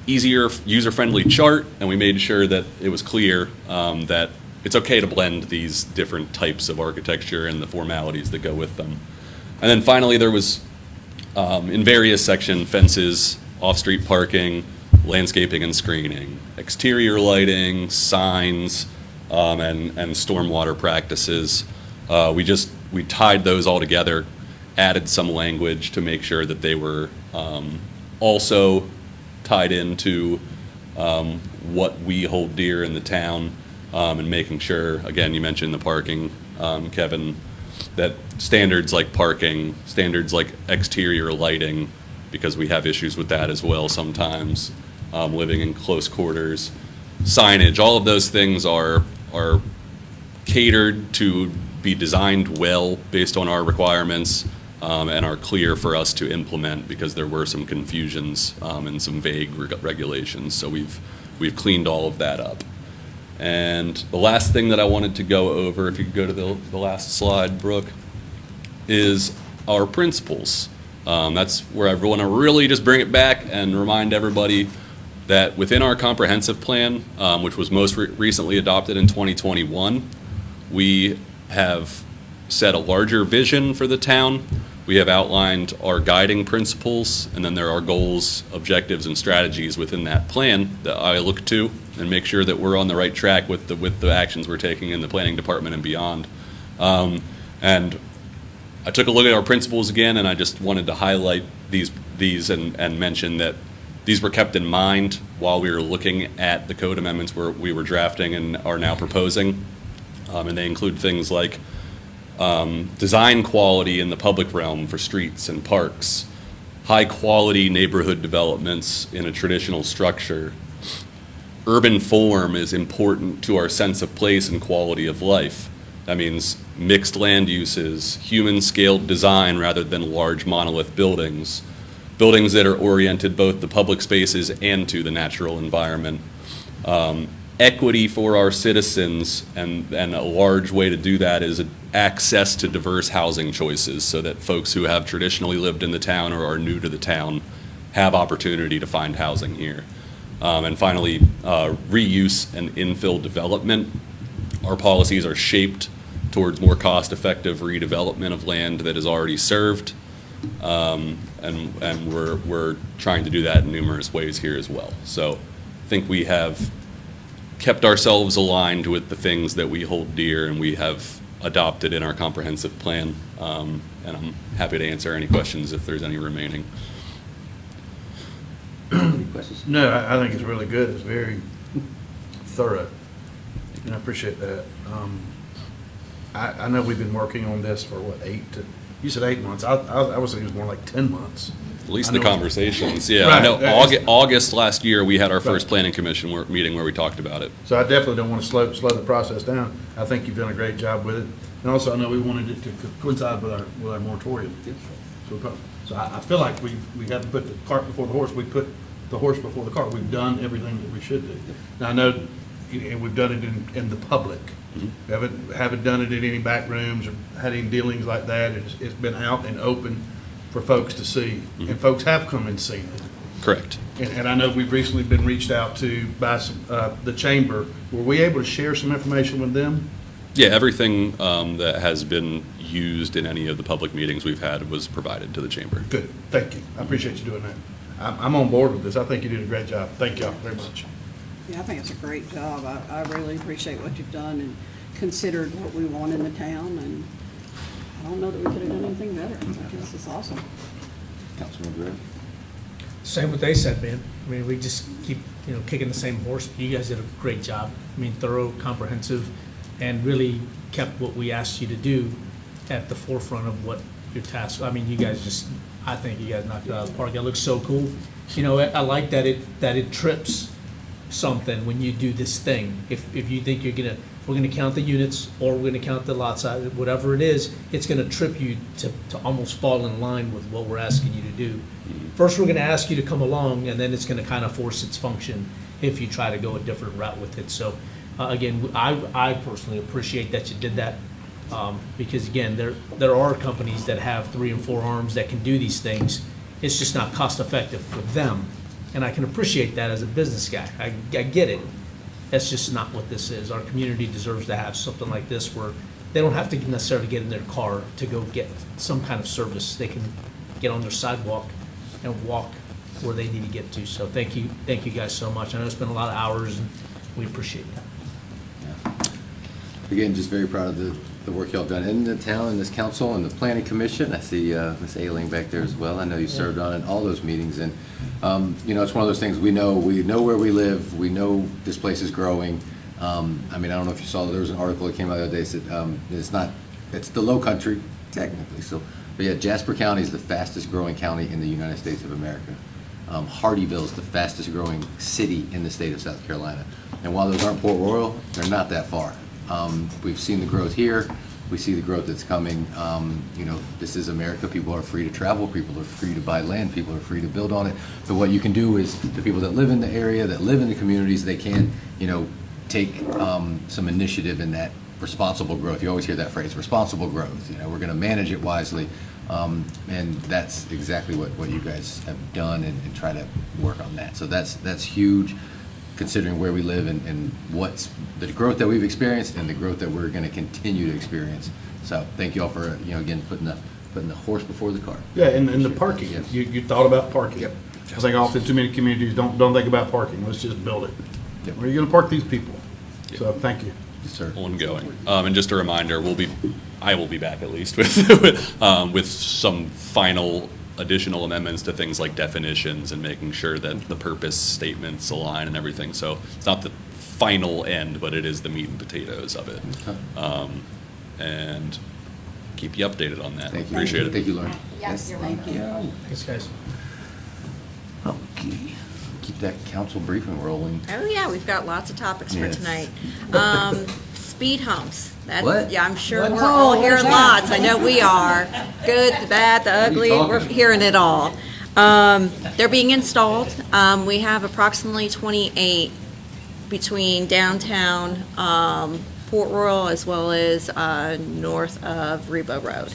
easier, user-friendly chart, and we made sure that it was clear that it's okay to blend these different types of architecture and the formalities that go with them. And then finally, there was, in various sections, fences, off-street parking, landscaping and screening, exterior lighting, signs, and stormwater practices. We tied those all together, added some language to make sure that they were also tied into what we hold dear in the town, and making sure, again, you mentioned the parking, Kevin, that standards like parking, standards like exterior lighting, because we have issues with that as well sometimes, living in close quarters, signage, all of those things are catered to be designed well based on our requirements, and are clear for us to implement, because there were some confusions and some vague regulations. So we've cleaned all of that up. And the last thing that I wanted to go over, if you could go to the last slide, Brooke, is our principles. That's where I want to really just bring it back and remind everybody that within our comprehensive plan, which was most recently adopted in 2021, we have set a larger vision for the town. We have outlined our guiding principles, and then there are goals, objectives, and strategies within that plan that I look to and make sure that we're on the right track with the actions we're taking in the planning department and beyond. And I took a look at our principles again, and I just wanted to highlight these and mention that these were kept in mind while we were looking at the code amendments we were drafting and are now proposing. And they include things like design quality in the public realm for streets and parks, high quality neighborhood developments in a traditional structure. Urban form is important to our sense of place and quality of life. That means mixed land uses, human scaled design rather than large monolith buildings, buildings that are oriented both to public spaces and to the natural environment. Equity for our citizens, and a large way to do that is access to diverse housing choices, so that folks who have traditionally lived in the town or are new to the town have opportunity to find housing here. And finally, reuse and infill development. Our policies are shaped towards more cost-effective redevelopment of land that is already served, and we're trying to do that in numerous ways here as well. So I think we have kept ourselves aligned with the things that we hold dear and we have adopted in our comprehensive plan. And I'm happy to answer any questions if there's any remaining. Any questions? No, I think it's really good. It's very thorough, and I appreciate that. I know we've been working on this for what, you said 8 months. I was thinking it was more like 10 months. At least I the know- conversations, yeah. I Right. know August last year, we had our first planning commission meeting where we talked about it. So I definitely don't want to slow the process down. I think you've done a great job with it. And also, I know we wanted it to coincide with our moratorium. So I feel like we haven't put the cart before the horse, we put the horse before the cart. We've done everything that we should do. Now, I know, and we've done it in the public. We haven't done it in any back rooms or had any dealings like that. It's been out and open for folks to see, and folks have come and seen it. Correct. And I know we've recently been reached out to by the chamber. Were we able to share some information with them? Yeah, everything that has been used in any of the public meetings we've had was provided to the chamber. Good, thank you. I appreciate you doing that. I'm on board with this. I think you did a great job. Thank y'all very much. Yeah, I think it's a great job. I really appreciate what you've done and considered what we want in the town, and I don't know that we could have done anything better. I think this is awesome. Councilman Guerrero? Same what they said, man. I mean, we just keep, kicking the same horse. You guys did a great job. I mean, thorough, comprehensive, and really kept what we asked you to do at the forefront of what your task. I mean, you guys just, I think you guys knocked it out of the park. It looks so cool. I like that it trips something when you do this thing. If you think we're gonna count the units, or we're gonna count the lot size, whatever it is, it's gonna trip you to almost fall in line with what we're asking you to do. First, we're gonna ask you to come along, and then it's gonna kind of force its function if you try to go a different route with it. So, again, I personally appreciate that you did that, because again, there are companies that have 3 and 4 arms that can do these things. It's just not cost effective for them, and I can appreciate that as a business guy. I get it. That's just not what this is. Our community deserves to have something like this where they don't have to necessarily get in their car to go get some kind of service. They can get on their sidewalk and walk where they need to get to. So thank you guys so much. I know it's been a lot of hours, and we appreciate that. Again, just very proud of the work y'all done in the town, in this council, and the planning commission. I see Ms. Ailing back there as well. I know you served on all those meetings, and it's one of those things, we know where we live, we know this place is growing. I mean, I don't know if you saw, there was an article that came out the other day that said it's the low country, technically, so, but yeah, Jasper County is the fastest growing county in the United States of America. Hardyville is the fastest growing city in the state of South Carolina. And while those aren't Port Royal, they're not that far. We've seen the growth here. We see the growth that's coming. This is America. People are free to travel. People are free to buy land. People are free to build on it. But what you can do is the people that live in the area, that live in the communities, they can, take some initiative in that responsible growth. You always hear that phrase, responsible growth. We're going to manage it wisely. And that's exactly what you guys have done, and try to work on that. So that's huge, considering where we live and what's the growth that we've experienced and the growth that we're going to continue to experience. So thank you all for, again, putting the horse before the cart. Yeah, and the parking, Yes. you thought about parking. Yep. I think often too many communities don't think about parking, let's just build it. Yep. Where are you gonna park these people? So, thank you. Yes, sir. Ongoing. And just a reminder, I will be back at least with some final additional amendments to things like definitions and making sure that the purpose statements align and everything. So it's not the final end, but it is the meat and potatoes of it. And keep you updated on that. Thank you. Appreciate it. Thank you, Lauren. Yes, you're welcome. Thanks, guys. Okay. Keep that council briefing rolling. Oh, yeah, we've got lots of topics for Yes. tonight. Speed humps. What? Yeah, I'm sure What? we're all Oh, hearing what's that? lots. I know we are. Good, the bad, the ugly, we're talking? hearing it all. They're being installed. We have approximately 28 between downtown Port Royal as well as north of Rebo Road.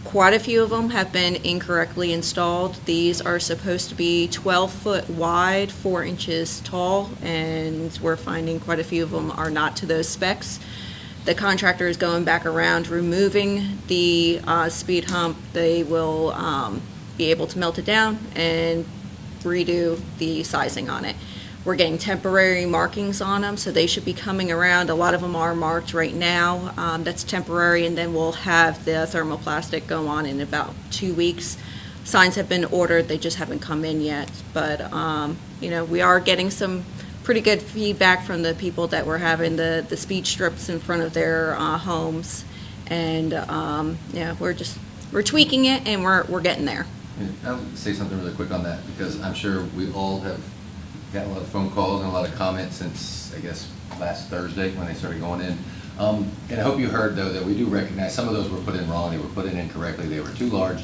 Quite a few of them have been incorrectly installed. These are supposed to be 12-foot wide, 4 inches tall, and we're finding quite a few of them are not to those specs. The contractor is going back around, removing the speed hump. They will be able to melt it down and redo the sizing on it. We're getting temporary markings on them, so they should be coming around. A lot of them are marked right now. That's temporary, and then we'll have the thermoplastic go on in about 2 weeks. Signs have been ordered, they just haven't come in yet. But, we are getting some pretty good feedback from the people that were having the speed strips in front of their homes. And, we're just we're tweaking it and we're getting there. And I'll say something really quick on that, because I'm sure we all have gotten a lot of phone calls and a lot of comments since, I guess, last Thursday when they started going in. And I hope you heard, though, that we do recognize some of those were put in wrong, they were put in incorrectly, they were too large.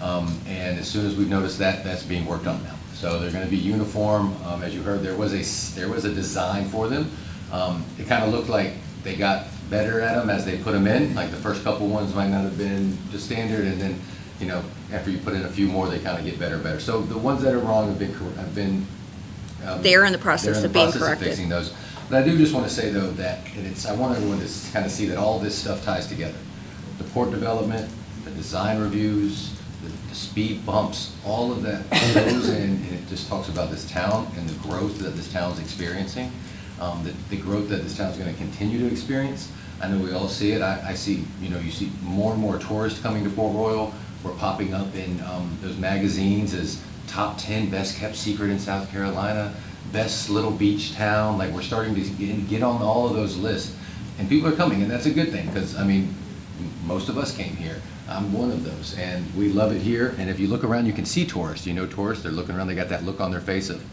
And as soon as we've noticed that, that's being worked on now. So they're gonna be uniform. As you heard, there was a design for them. It kind of looked like they got better at them as they put them in. Like the first couple ones might not have been the standard, and then, you know, after you put in a few more, they kind of get better and better. So the ones that are wrong have been They're in the process of being corrected. fixing those. But I do just want to say, though, that I want everyone to kind of see that all this stuff ties together. The port development, the design reviews, the speed bumps, all of that goes in, and it just talks about this town and the growth that this town's experiencing, the growth that this town's going to continue to experience. I know we all see it. I see, you see more and more tourists coming to Port Royal. We're popping up in those magazines as top 10 best kept secret in South Carolina, best little beach town. Like, we're starting to get on all of those lists, and people are coming, and that's a good thing, because, I mean, most of us came here. I'm one of those, and we love it here. And if you look around, you can see tourists. You know tourists, they're looking around, they got that look on their face of,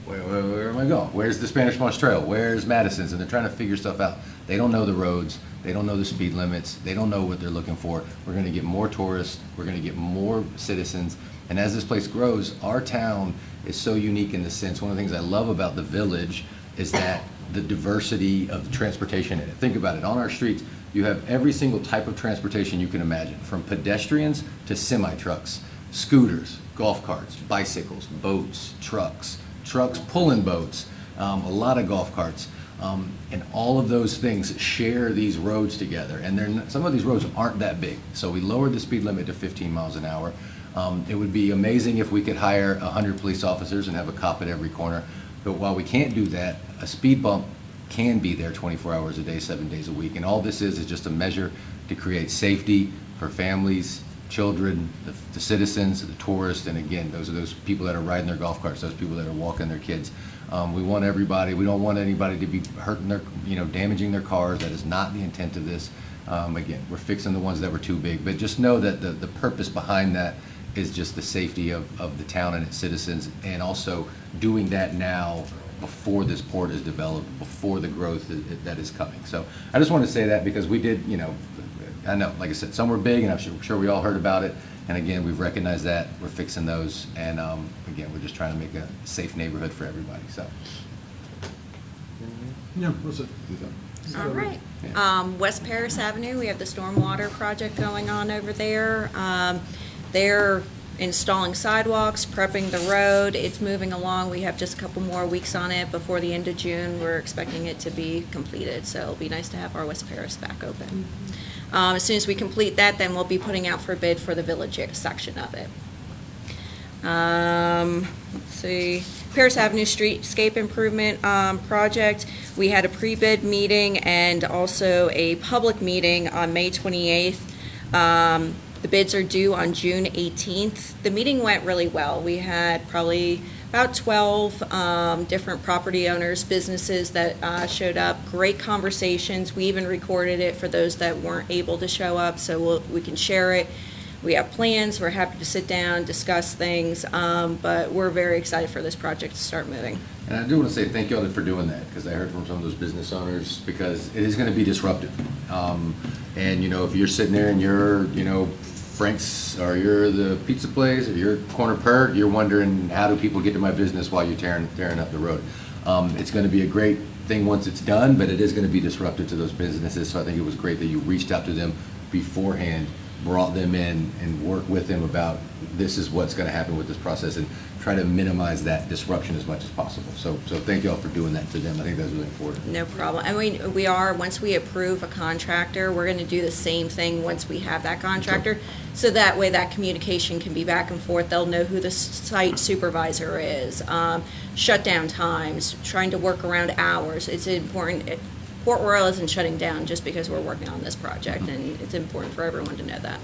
where am I going? Where's the Spanish Moss Trail? Where's Madison's? And they're trying to figure stuff out. They don't know the roads. They don't know the speed limits. They don't know what they're looking for. We're going to get more tourists. We're going to get more citizens. And as this place grows, our town is so unique in the sense, one of the things I love about the village is that the diversity of transportation in it. Think about it. On our streets, you have every single type of transportation you can imagine, from pedestrians to semi-trucks, scooters, golf carts, bicycles, boats, trucks pulling boats, a lot of golf carts. And all of those things share these roads together. And some of these roads aren't that big. So we lowered the speed limit to 15 miles an hour. It would be amazing if we could hire 100 police officers and have a cop at every corner. But while we can't do that, a speed bump can be there 24 hours a day, 7 days a week. And all this is just a measure to create safety for families, children, the citizens, the tourists, and again, those are those people that are riding their golf carts, those people that are walking their kids. We want everybody, we don't want anybody to be hurting their, damaging their cars. That is not the intent of this. Again, we're fixing the ones that were too big, but just know that the purpose behind that is just the safety of the town and its citizens, and also doing that now before this port is developed, before the growth that is coming. So I just want to say that because we did, I know, like I said, some were big, and I'm sure we all heard about it. And again, we've recognized that, we're fixing those, and again, we're just trying to make a safe neighborhood for everybody, so. Yeah, what's it? All right. Yeah. West Paris Avenue, we have the stormwater project going on over there. They're installing sidewalks, prepping the road. It's moving along. We have just a couple more weeks on it before the end of June. We're expecting it to be completed, so it'll be nice to have our West Paris back open. As soon as we complete that, then we'll be putting out for bid for the village section of it. Let's see, Paris Avenue Streetscape Improvement Project. We had a pre-bid meeting and also a public meeting on May 28th. The bids are due on June 18th. The meeting went really well. We had probably about 12 different property owners, businesses that showed up. Great conversations. We even recorded it for those that weren't able to show up, so we can share it. We have plans. We're happy to sit down, discuss things, but we're very excited for this project to start moving. And I do want to say thank you all for doing that, because I heard from some of those business owners, because it is going to be disruptive. And, if you're sitting there and you're, Frank's, or you're the pizza place, or you're Corner Perk, you're wondering, how do people get to my business while you're tearing up the road? It's going to be a great thing once it's done, but it is going to be disruptive to those businesses. So I think it was great that you reached out to them beforehand, brought them in, and worked with them about this is what's going to happen with this process, and try to minimize that disruption as much as possible. So thank you all for doing that to them. I think that's really important. No problem. And we are, once we approve a contractor, we're going to do the same thing once we have that contractor. So that way that communication can be back and forth. They'll know who the site supervisor is, shutdown times, trying to work around hours. It's important. Port Royal isn't shutting down just because we're working on this project, and it's important for everyone to know that.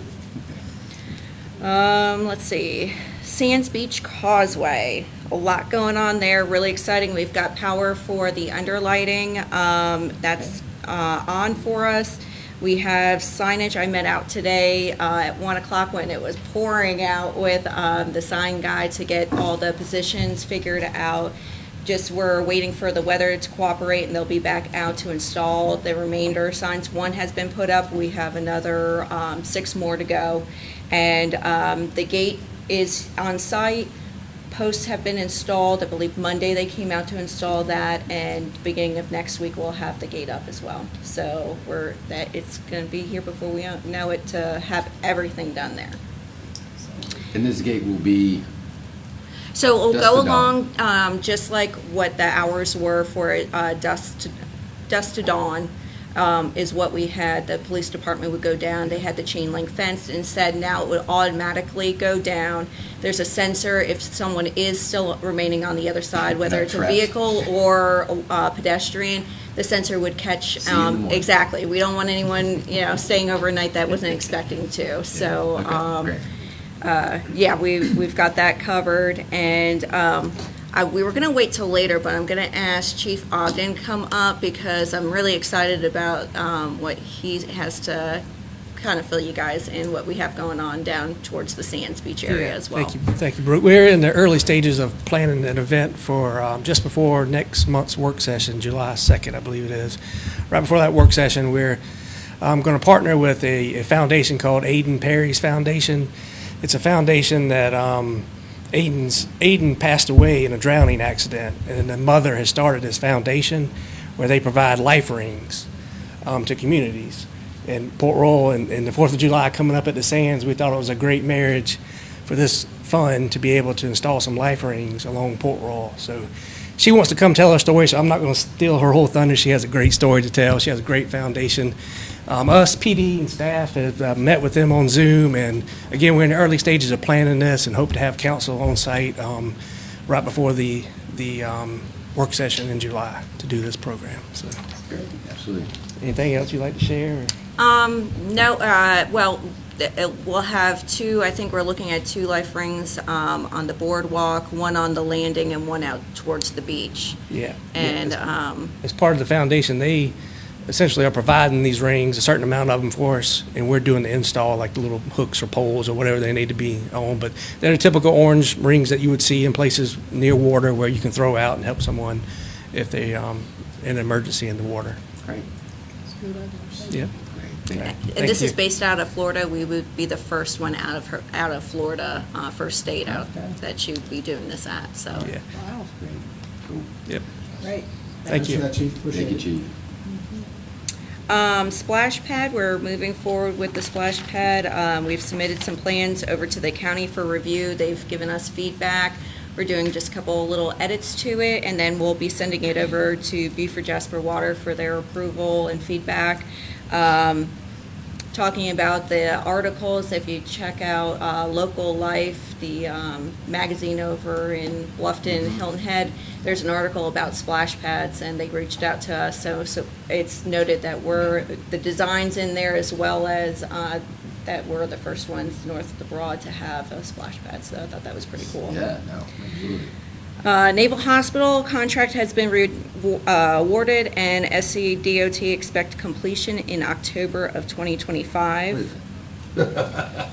Let's see, Sands Beach Causeway, a lot going on there, really exciting. We've got power for the underlighting, that's on for us. We have signage. I met out today at 1 o'clock when it was pouring out with the sign guy to get all the positions figured out. Just we're waiting for the weather to cooperate, and they'll be back out to install the remainder signs. One has been put up. We have another 6 more to go. And the gate is on site. Posts have been installed. I believe Monday they came out to install that, and beginning of next week we'll have the gate up as well. So it's going to be here before we know it to have everything done there. And this gate will be, So it'll Dusk go to dawn. along just like what the hours were for dusk to dawn. Is what we had. The police department would go down. They had the chain link fence. Instead, now it would automatically go down. There's a sensor if someone is still remaining on the other side, whether Not it's a trapped. vehicle or a pedestrian. The sensor would catch. See you in the morning. Exactly. We don't want anyone, staying overnight that wasn't expecting to. So. okay, great. Yeah, we've got that covered, and we were going to wait till later, but I'm going to ask Chief Ogden to come up because I'm really excited about what he has to kind of fill you guys in what we have going on down towards the Sands Beach area as well. Thank you, Brooke. We're in the early stages of planning an event for just before next month's work session, July 2nd, I believe it is. Right before that work session, we're going to partner with a foundation called Aiden Perry's Foundation. It's a foundation that Aiden passed away in a drowning accident, and the mother has started this foundation where they provide life rings to communities. And Port Royal and the 4th of July coming up at the Sands, we thought it was a great marriage for this fund to be able to install some life rings along Port Royal. So she wants to come tell her story, so I'm not going to steal her whole thunder. She has a great story to tell. She has a great foundation. Us, PD, and staff have met with them on Zoom, and again, we're in the early stages of planning this and hope to have council on site right before the work session in July to do this program. So, Great, absolutely. anything else you'd like to share? No, well, we'll have 2, I think we're looking at 2 life rings on the boardwalk, one on the landing and one out towards the beach. Yeah. And, As part of the foundation, they essentially are providing these rings, a certain amount of them for us, and we're doing the install, like the little hooks or poles or whatever they need to be on. But they're the typical orange rings that you would see in places near water where you can throw out and help someone if they in an emergency in the water. Great. Yeah. Great. Thank you. and this is you. based out of Florida. We would be the first one out of Florida, first state out that you'd be doing this at, so. Yeah. Wow, Cool. Yep. great. Thank you. Thank you, Chief. Splash pad, we're moving forward with the splash pad. We've submitted some plans over to the county for review. They've given us feedback. We're doing just a couple little edits to it, and then we'll be sending it over to Beaufort Jasper Water for their approval and feedback. Talking about the articles, if you check out Local Life, the magazine over in Bluffton, Hilton Head, there's an article about splash pads, and they reached out to us. So it's noted that we're the designs in there, as well as that we're the first ones north of the Broad to have a splash pad. So I thought that was pretty cool. Yeah, no, absolutely. Naval Hospital contract has been awarded, and SCDOT expect completion in October of 2025. About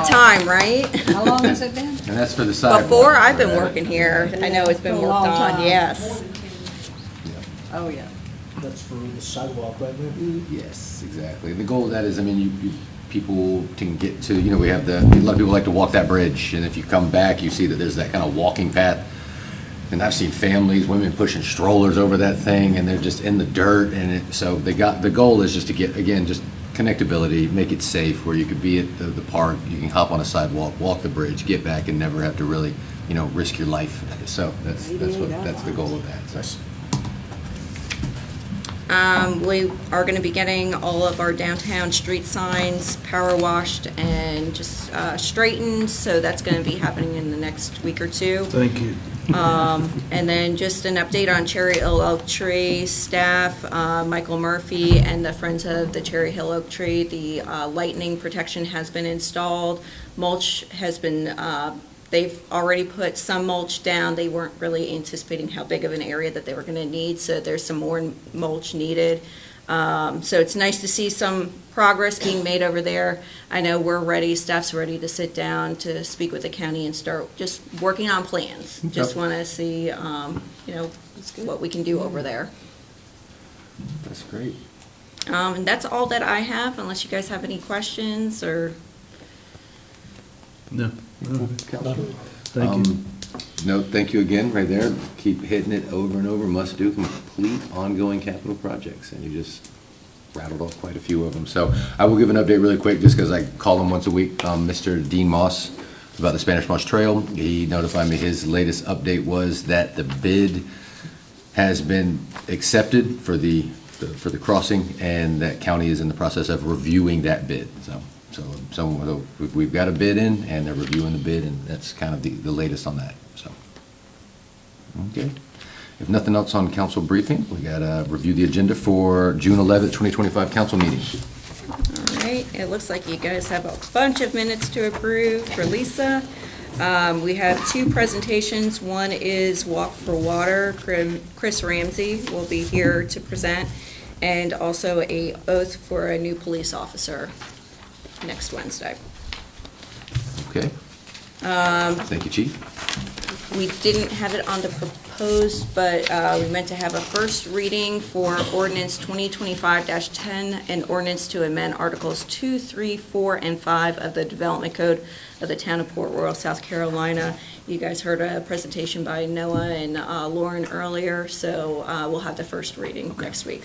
time, right? How long has it been? And that's for the sidewalk. Before I've been right? working here, I know it's been For a worked long on, time. yes. Oh, yeah. That's for the sidewalk, right there. Yes, exactly. The goal of that is, I mean, people can get to, we have a lot of people like to walk that bridge, and if you come back, you see that there's that kind of walking path. And I've seen families, women pushing strollers over that thing, and they're just in the dirt, and so the goal is just to get, again, just connectability, make it safe, where you could be at the park, you can hop on a sidewalk, walk the bridge, get back, and never have to really, risk your life. So that's the goal of that. So. We are going to be getting all of our downtown street signs power washed and just straightened, so that's going to be happening in the next week or 2. Thank you. And then just an update on Cherry Hill Oak Tree staff, Michael Murphy and the Friends of the Cherry Hill Oak Tree. The lightning protection has been installed. Mulch has been, they've already put some mulch down. They weren't really anticipating how big of an area that they were going to need, so there's some more mulch needed. So it's nice to see some progress being made over there. I know we're ready, staff's ready to sit down to speak with the county and start just working on plans. Just want to see, what we can do over there. That's great. And that's all that I have, unless you guys have any questions or. No. Thank you. No, thank you again, right there. Keep hitting it over and over. Must do complete ongoing capital projects, and you just rattled off quite a few of them. So I will give an update really quick, just because I call him once a week. Mr. Dean Moss, about the Spanish Moss Trail. He notified me his latest update was that the bid has been accepted for the crossing, and that county is in the process of reviewing that bid. So we've got a bid in, and they're reviewing the bid, and that's kind of the latest on that, so. Okay. If nothing else on council briefing, we got to review the agenda for June 11th, 2025 council meeting. All right, it looks like you guys have a bunch of minutes to approve for Lisa. We have two presentations. One is Walk for Water. Chris Ramsey will be here to present, and also a oath for a new police officer next Wednesday. Okay. Thank you, Chief. We didn't have it on the proposed, but we meant to have a first reading for ordinance 2025-10 and ordinance to amend Articles 2, 3, 4, and 5 of the Development Code of the Town of Port Royal, South Carolina. You guys heard a presentation by Noah and Lauren earlier, so we'll have the first reading next week.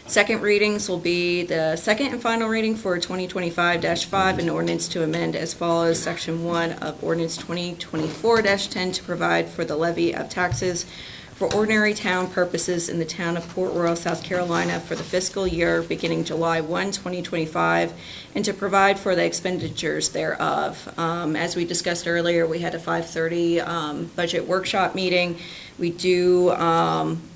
Second readings will be the second and final reading for 2025-5, an ordinance to amend as follows: Section 1 of Ordinance 2024-10 to provide for the levy of taxes for ordinary town purposes in the town of Port Royal, South Carolina for the fiscal year beginning July 1, 2025, and to provide for the expenditures thereof. As we discussed earlier, we had a 5:30 budget workshop meeting. We do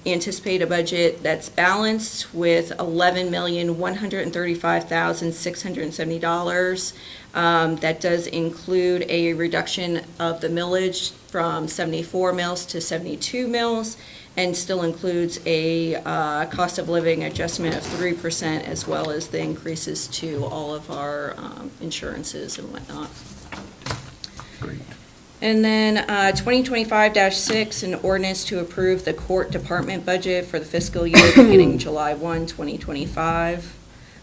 anticipate a budget that's balanced with $11,135,670. That does include a reduction of the millage from 74 mills to 72 mills, and still includes a cost of living adjustment of 3%, as well as the increases to all of our insurances and whatnot. Great. And then 2025-6, an ordinance to approve the court department budget for the fiscal year beginning July 1, 2025.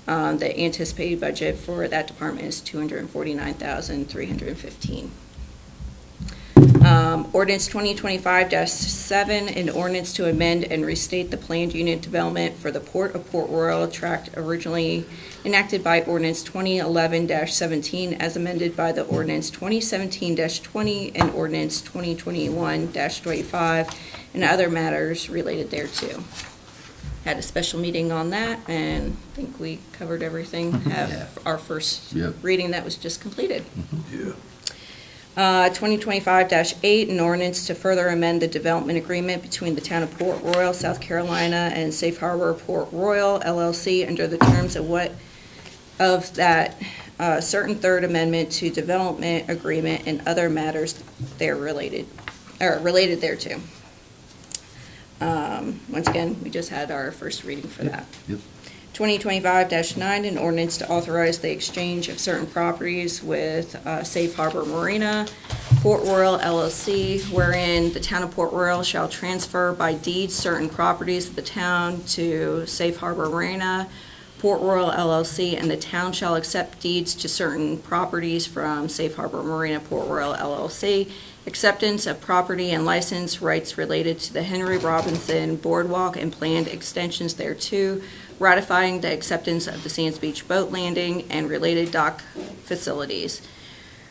The anticipated budget for that department is $249,315. Ordinance 2025-7, an ordinance to amend and restate the planned unit development for the Port of Port Royal tract originally enacted by Ordinance 2011-17 as amended by the Ordinance 2017-20 and Ordinance 2021-25 and other matters related thereto. Had a special meeting on that, and I think we covered everything. Have our first reading that was just completed. Yeah. 2025-8, an ordinance to further amend the development agreement between the town of Port Royal, South Carolina, and Safe Harbor Port Royal LLC under the terms of that certain third amendment to development agreement and other matters related thereto. Once again, we just had our first reading for that. Yep. 2025-9, an ordinance to authorize the exchange of certain properties with Safe Harbor Marina, Port Royal LLC, wherein the town of Port Royal shall transfer by deed certain properties of the town to Safe Harbor Marina, Port Royal LLC, and the town shall accept deeds to certain properties from Safe Harbor Marina, Port Royal LLC, acceptance of property and license rights related to the Henry Robinson Boardwalk and planned extensions thereto, ratifying the acceptance of the Sands Beach Boat Landing and related dock facilities,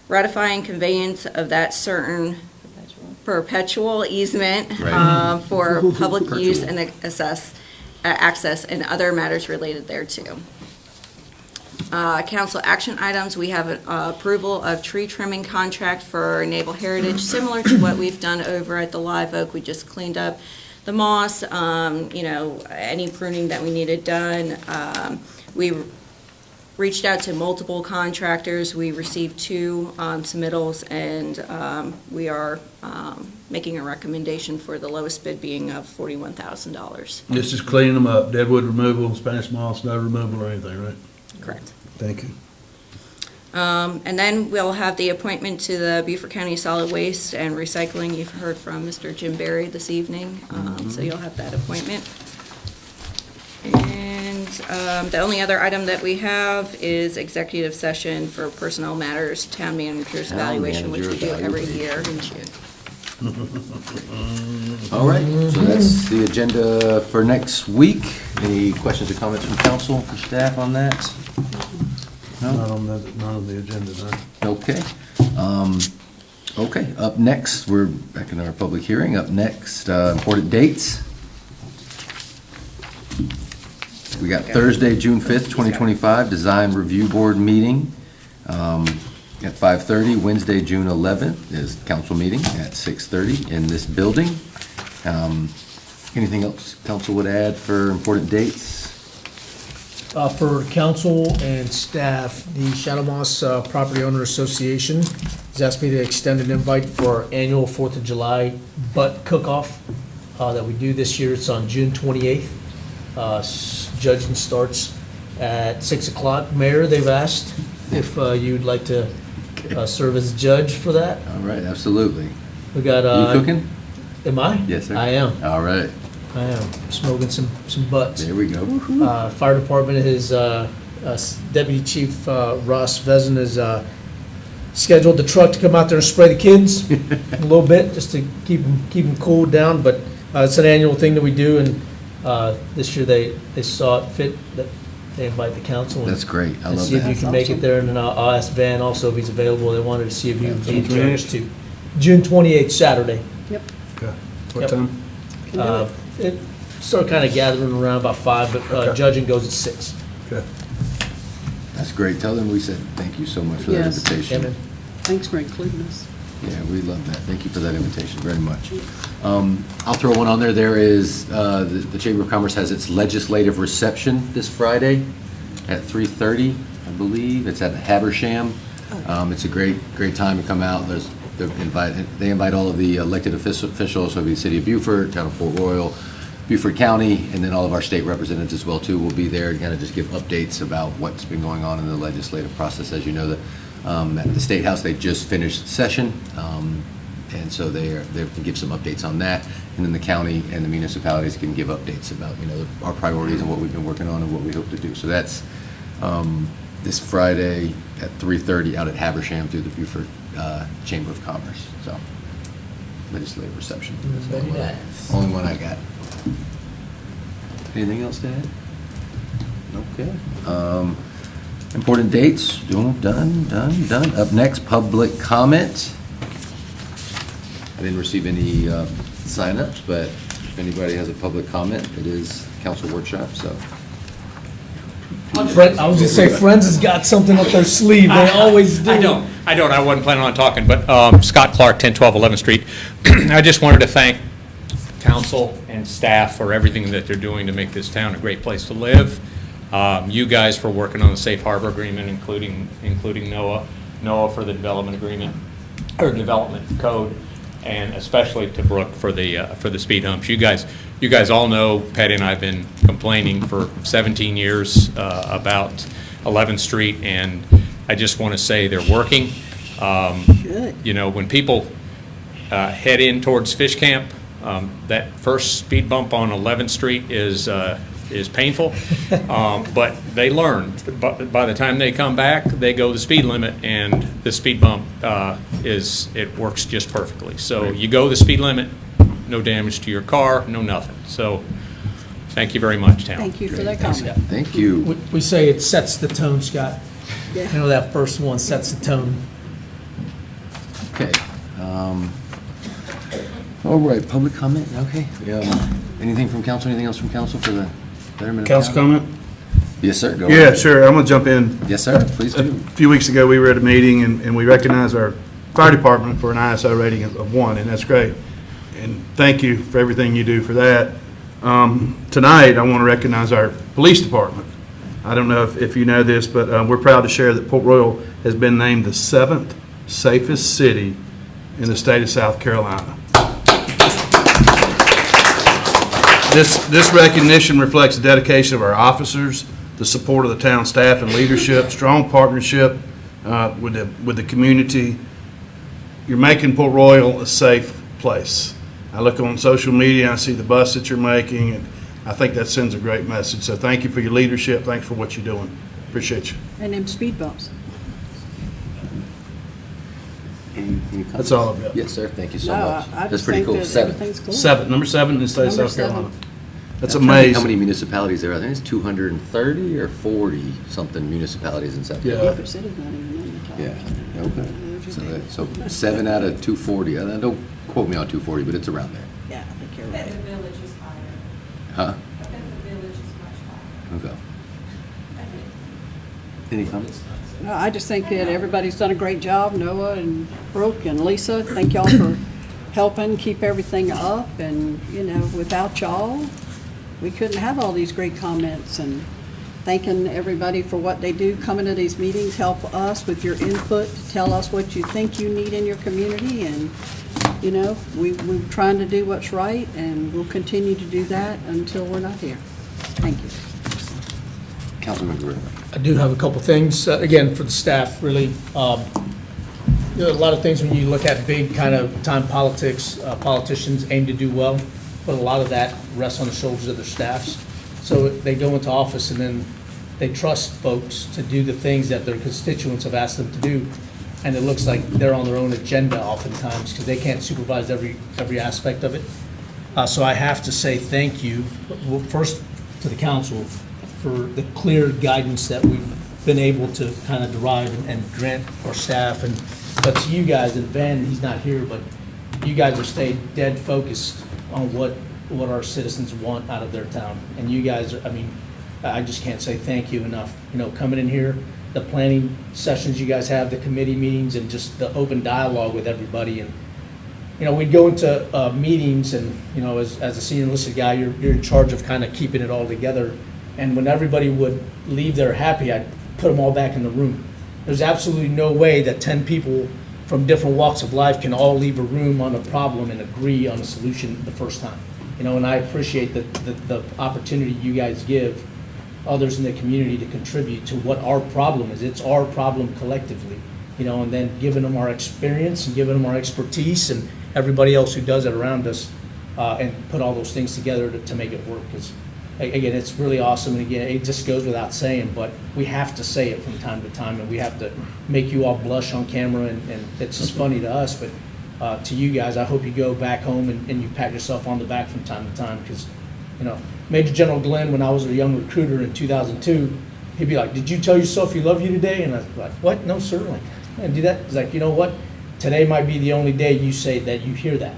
ratifying conveyance of that certain perpetual easement for public use and access and other matters related thereto. Council action items, we have approval of tree trimming contract for Naval Heritage, similar to what we've done over at the Live Oak. We just cleaned up the moss, any pruning that we needed done. We reached out to multiple contractors. We received 2 submittals, and we are making a recommendation for the lowest bid being of $41,000. This is cleaning them up, deadwood removal, Spanish moss, snow removal or anything, right? Correct. Thank you. And then we'll have the appointment to the Beaufort County Solid Waste and Recycling. You've heard from Mr. Jim Berry this evening, so you'll have that appointment. And the only other item that we have is executive session for personnel matters, town manager's Town evaluation, which we manager do every evaluation. year in June. All right, so that's the agenda for next week. Any questions or comments from council or staff on that? Not on the agenda, no. Okay. Okay, up next, we're back in our public hearing. Up next, important dates. We got Thursday, June 5th, 2025, Design Review Board meeting at 5:30. Wednesday, June 11th is council meeting at 6:30 in this building. Anything else council would add for important dates? For council and staff, the Shadow Moss Property Owner Association has asked me to extend an invite for our annual 4th of July butt cook-off that we do this year. It's on June 28th. Judging starts at 6 o'clock. Mayor, they've asked if you'd like to serve as judge for that. All right, absolutely. We got. You cooking? Am I? Yes, sir. I am. All right, I am smoking some butts. there we go. Fire department is, Deputy Chief Ross Vezin is scheduled the truck to come out there and spray the kids a little bit, just to keep them cooled down, but it's an annual thing that we do, and this year they saw it fit that they invite the council. That's great. I And love see if you that. can make it there, and then I'll ask Van also if he's available. They wanted to see if you would be judged too. June 28th, Saturday. Yep. Okay. What Yep. time? Can do it. It started kind of gathering around about 5, but Okay. judging goes at 6. Okay. That's great. Tell them we said thank you so much for that Yes. invitation. Amen. Thanks for including us. Yeah, we love that. Thank you for that invitation very much. I'll throw one on there. There is, the Chamber of Commerce has its legislative reception this Friday at 3:30, I believe. It's at Habersham. It's a great time to come out. They invite all of the elected officials, so the City of Beaufort, Town of Port Royal, Beaufort County, and then all of our state representatives as well too will be there to kind of just give updates about what's been going on in the legislative process. As you know, at the State House, they just finished session, and so they can give some updates on that. And then the county and the municipalities can give updates about, our priorities and what we've been working on and what we hope to do. So that's this Friday at 3:30 out at Habersham through the Beaufort Chamber of Commerce. So legislative reception. That's the only one I got. Anything else to add? Okay. Important dates, done. Up next, public comment. I didn't receive any sign-ups, but if anybody has a public comment, it is council workshop, so. I was gonna say, Friends has got something up their sleeve. They always do. I don't. I wasn't planning on talking, but Scott Clark, 1012 11th Street. I just wanted to thank council and staff for everything that they're doing to make this town a great place to live. You guys for working on the safe harbor agreement, including NOAA for the development agreement, or development code, and especially to Brooke for the speed humps. You guys all know Patty and I have been complaining for 17 years about 11th Street, and I just want to say they're working. Good. When people head in towards Fish Camp, that first speed bump on 11th Street is painful, but they learn. But by the time they come back, they go the speed limit, and the speed bump it works just perfectly. So you go the speed limit, no damage to your car, no nothing. So thank you very much, town. Thank you for that comment. Thank you. We say it sets the tone, Scott. Yeah. I know that first one sets the tone. Okay. All right, public comment, okay. Anything from council, anything else from council for the betterment of Council town? comment? Yes, sir, go Yeah, ahead. sure. I'm gonna jump in. Yes, sir, please A do. few weeks ago, we were at a meeting, and we recognized our fire department for an ISO rating of 1, and that's great. And thank you for everything you do for that. Tonight, I want to recognize our police department. I don't know if you know this, but we're proud to share that Port Royal has been named the 7th safest city in the state of South Carolina. This recognition reflects the dedication of our officers, the support of the town staff and leadership, strong partnership with the community. You're making Port Royal a safe place. I look on social media, I see the bus that you're making, and I think that sends a great message. So thank you for your leadership. Thanks for what you're doing. Appreciate you. And them speed bumps. Any comments? That's all I've got. Yes, sir. Thank you so No, much. I That's just pretty think cool. that 7. everything's cool. Number 7 in the state of Number South Carolina. 7. That's I'm trying to think amazing. how many municipalities there are. I think it's 230 or 40 something municipalities in South Yeah. Carolina. Beaufort City's not even in the top. Yeah, okay. So 7 out of 240. Don't quote me on 240, but it's around there. Yeah, I think you're right. village is higher. Huh? I think the village is much higher. Okay. Any comments? No, I just think that everybody's done a great job, Noah and Brooke and Lisa. Thank y'all for helping keep everything up, and, you know, without y'all, we couldn't have all these great comments, and thanking everybody for what they do, coming to these meetings, help us with your input, tell us what you think you need in your community, and, you know, we're trying to do what's right, and we'll continue to do that until we're not here. Thank you. Councilman Guerrero. I do have a couple things, again, for the staff, really. You know, a lot of things when you look at big kind of time politics, politicians aim to do well, but a lot of that rests on the shoulders of their staffs. So they go into office and then they trust folks to do the things that their constituents have asked them to do. And it looks like they're on their own agenda oftentimes because they can't supervise every aspect of it. So I have to say thank you, well, first to the council for the clear guidance that we've been able to kind of derive and grant our staff. But to you guys, and Ben, he's not here, but you guys have stayed dead focused on what our citizens want out of their town. And you guys, I mean, I just can't say thank you enough. You know, coming in here, the planning sessions you guys have, the committee meetings, and just the open dialogue with everybody. And, you know, we'd go into meetings and, you know, as a senior enlisted guy, you're in charge of kind of keeping it all together. And when everybody would leave there happy, I'd put them all back in the room. There's absolutely no way that 10 people from different walks of life can all leave a room on a problem and agree on a solution the first time. You know, and I appreciate the opportunity you guys give others in the community to contribute to what our problem is. It's our problem collectively, you know, and then giving them our experience and giving them our expertise and everybody else who does it around us, and put all those things together to make it work. Because again, it's really awesome, and again, it just goes without saying, but we have to say it from time to time, and we have to make you all blush on camera, and it's just funny to us, but to you guys, I hope you go back home and you pat yourself on the back from time to time, because, you know, Major General Glenn, when I was a young recruiter in 2002, he'd be like, "Did you tell yourself you love you today?" And I was like, "What? No, certainly. I didn't do that." He's like, "You know what? Today might be the only day you say that you hear that.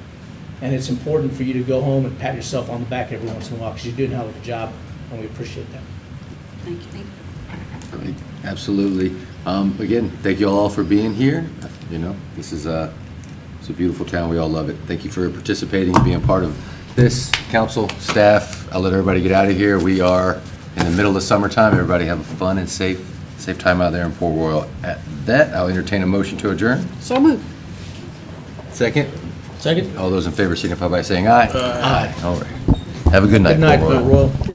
And it's important for you to go home and pat yourself on the back every once in a while because you're doing a hell of a job, and we appreciate that." Thank you. Great, absolutely. Again, thank you all for being here. You know, this is it's a beautiful town. We all love it. Thank you for participating, being part of this. Council, staff, I'll let everybody get out of here. We are in the middle of summertime. Everybody have a fun and safe time out there in Port Royal. At that, I'll entertain a motion to adjourn. So moved. Second? Second? All those in favor signify by saying aye. Aye. All right. Have a good night, Good night, Port Port Royal. Royal.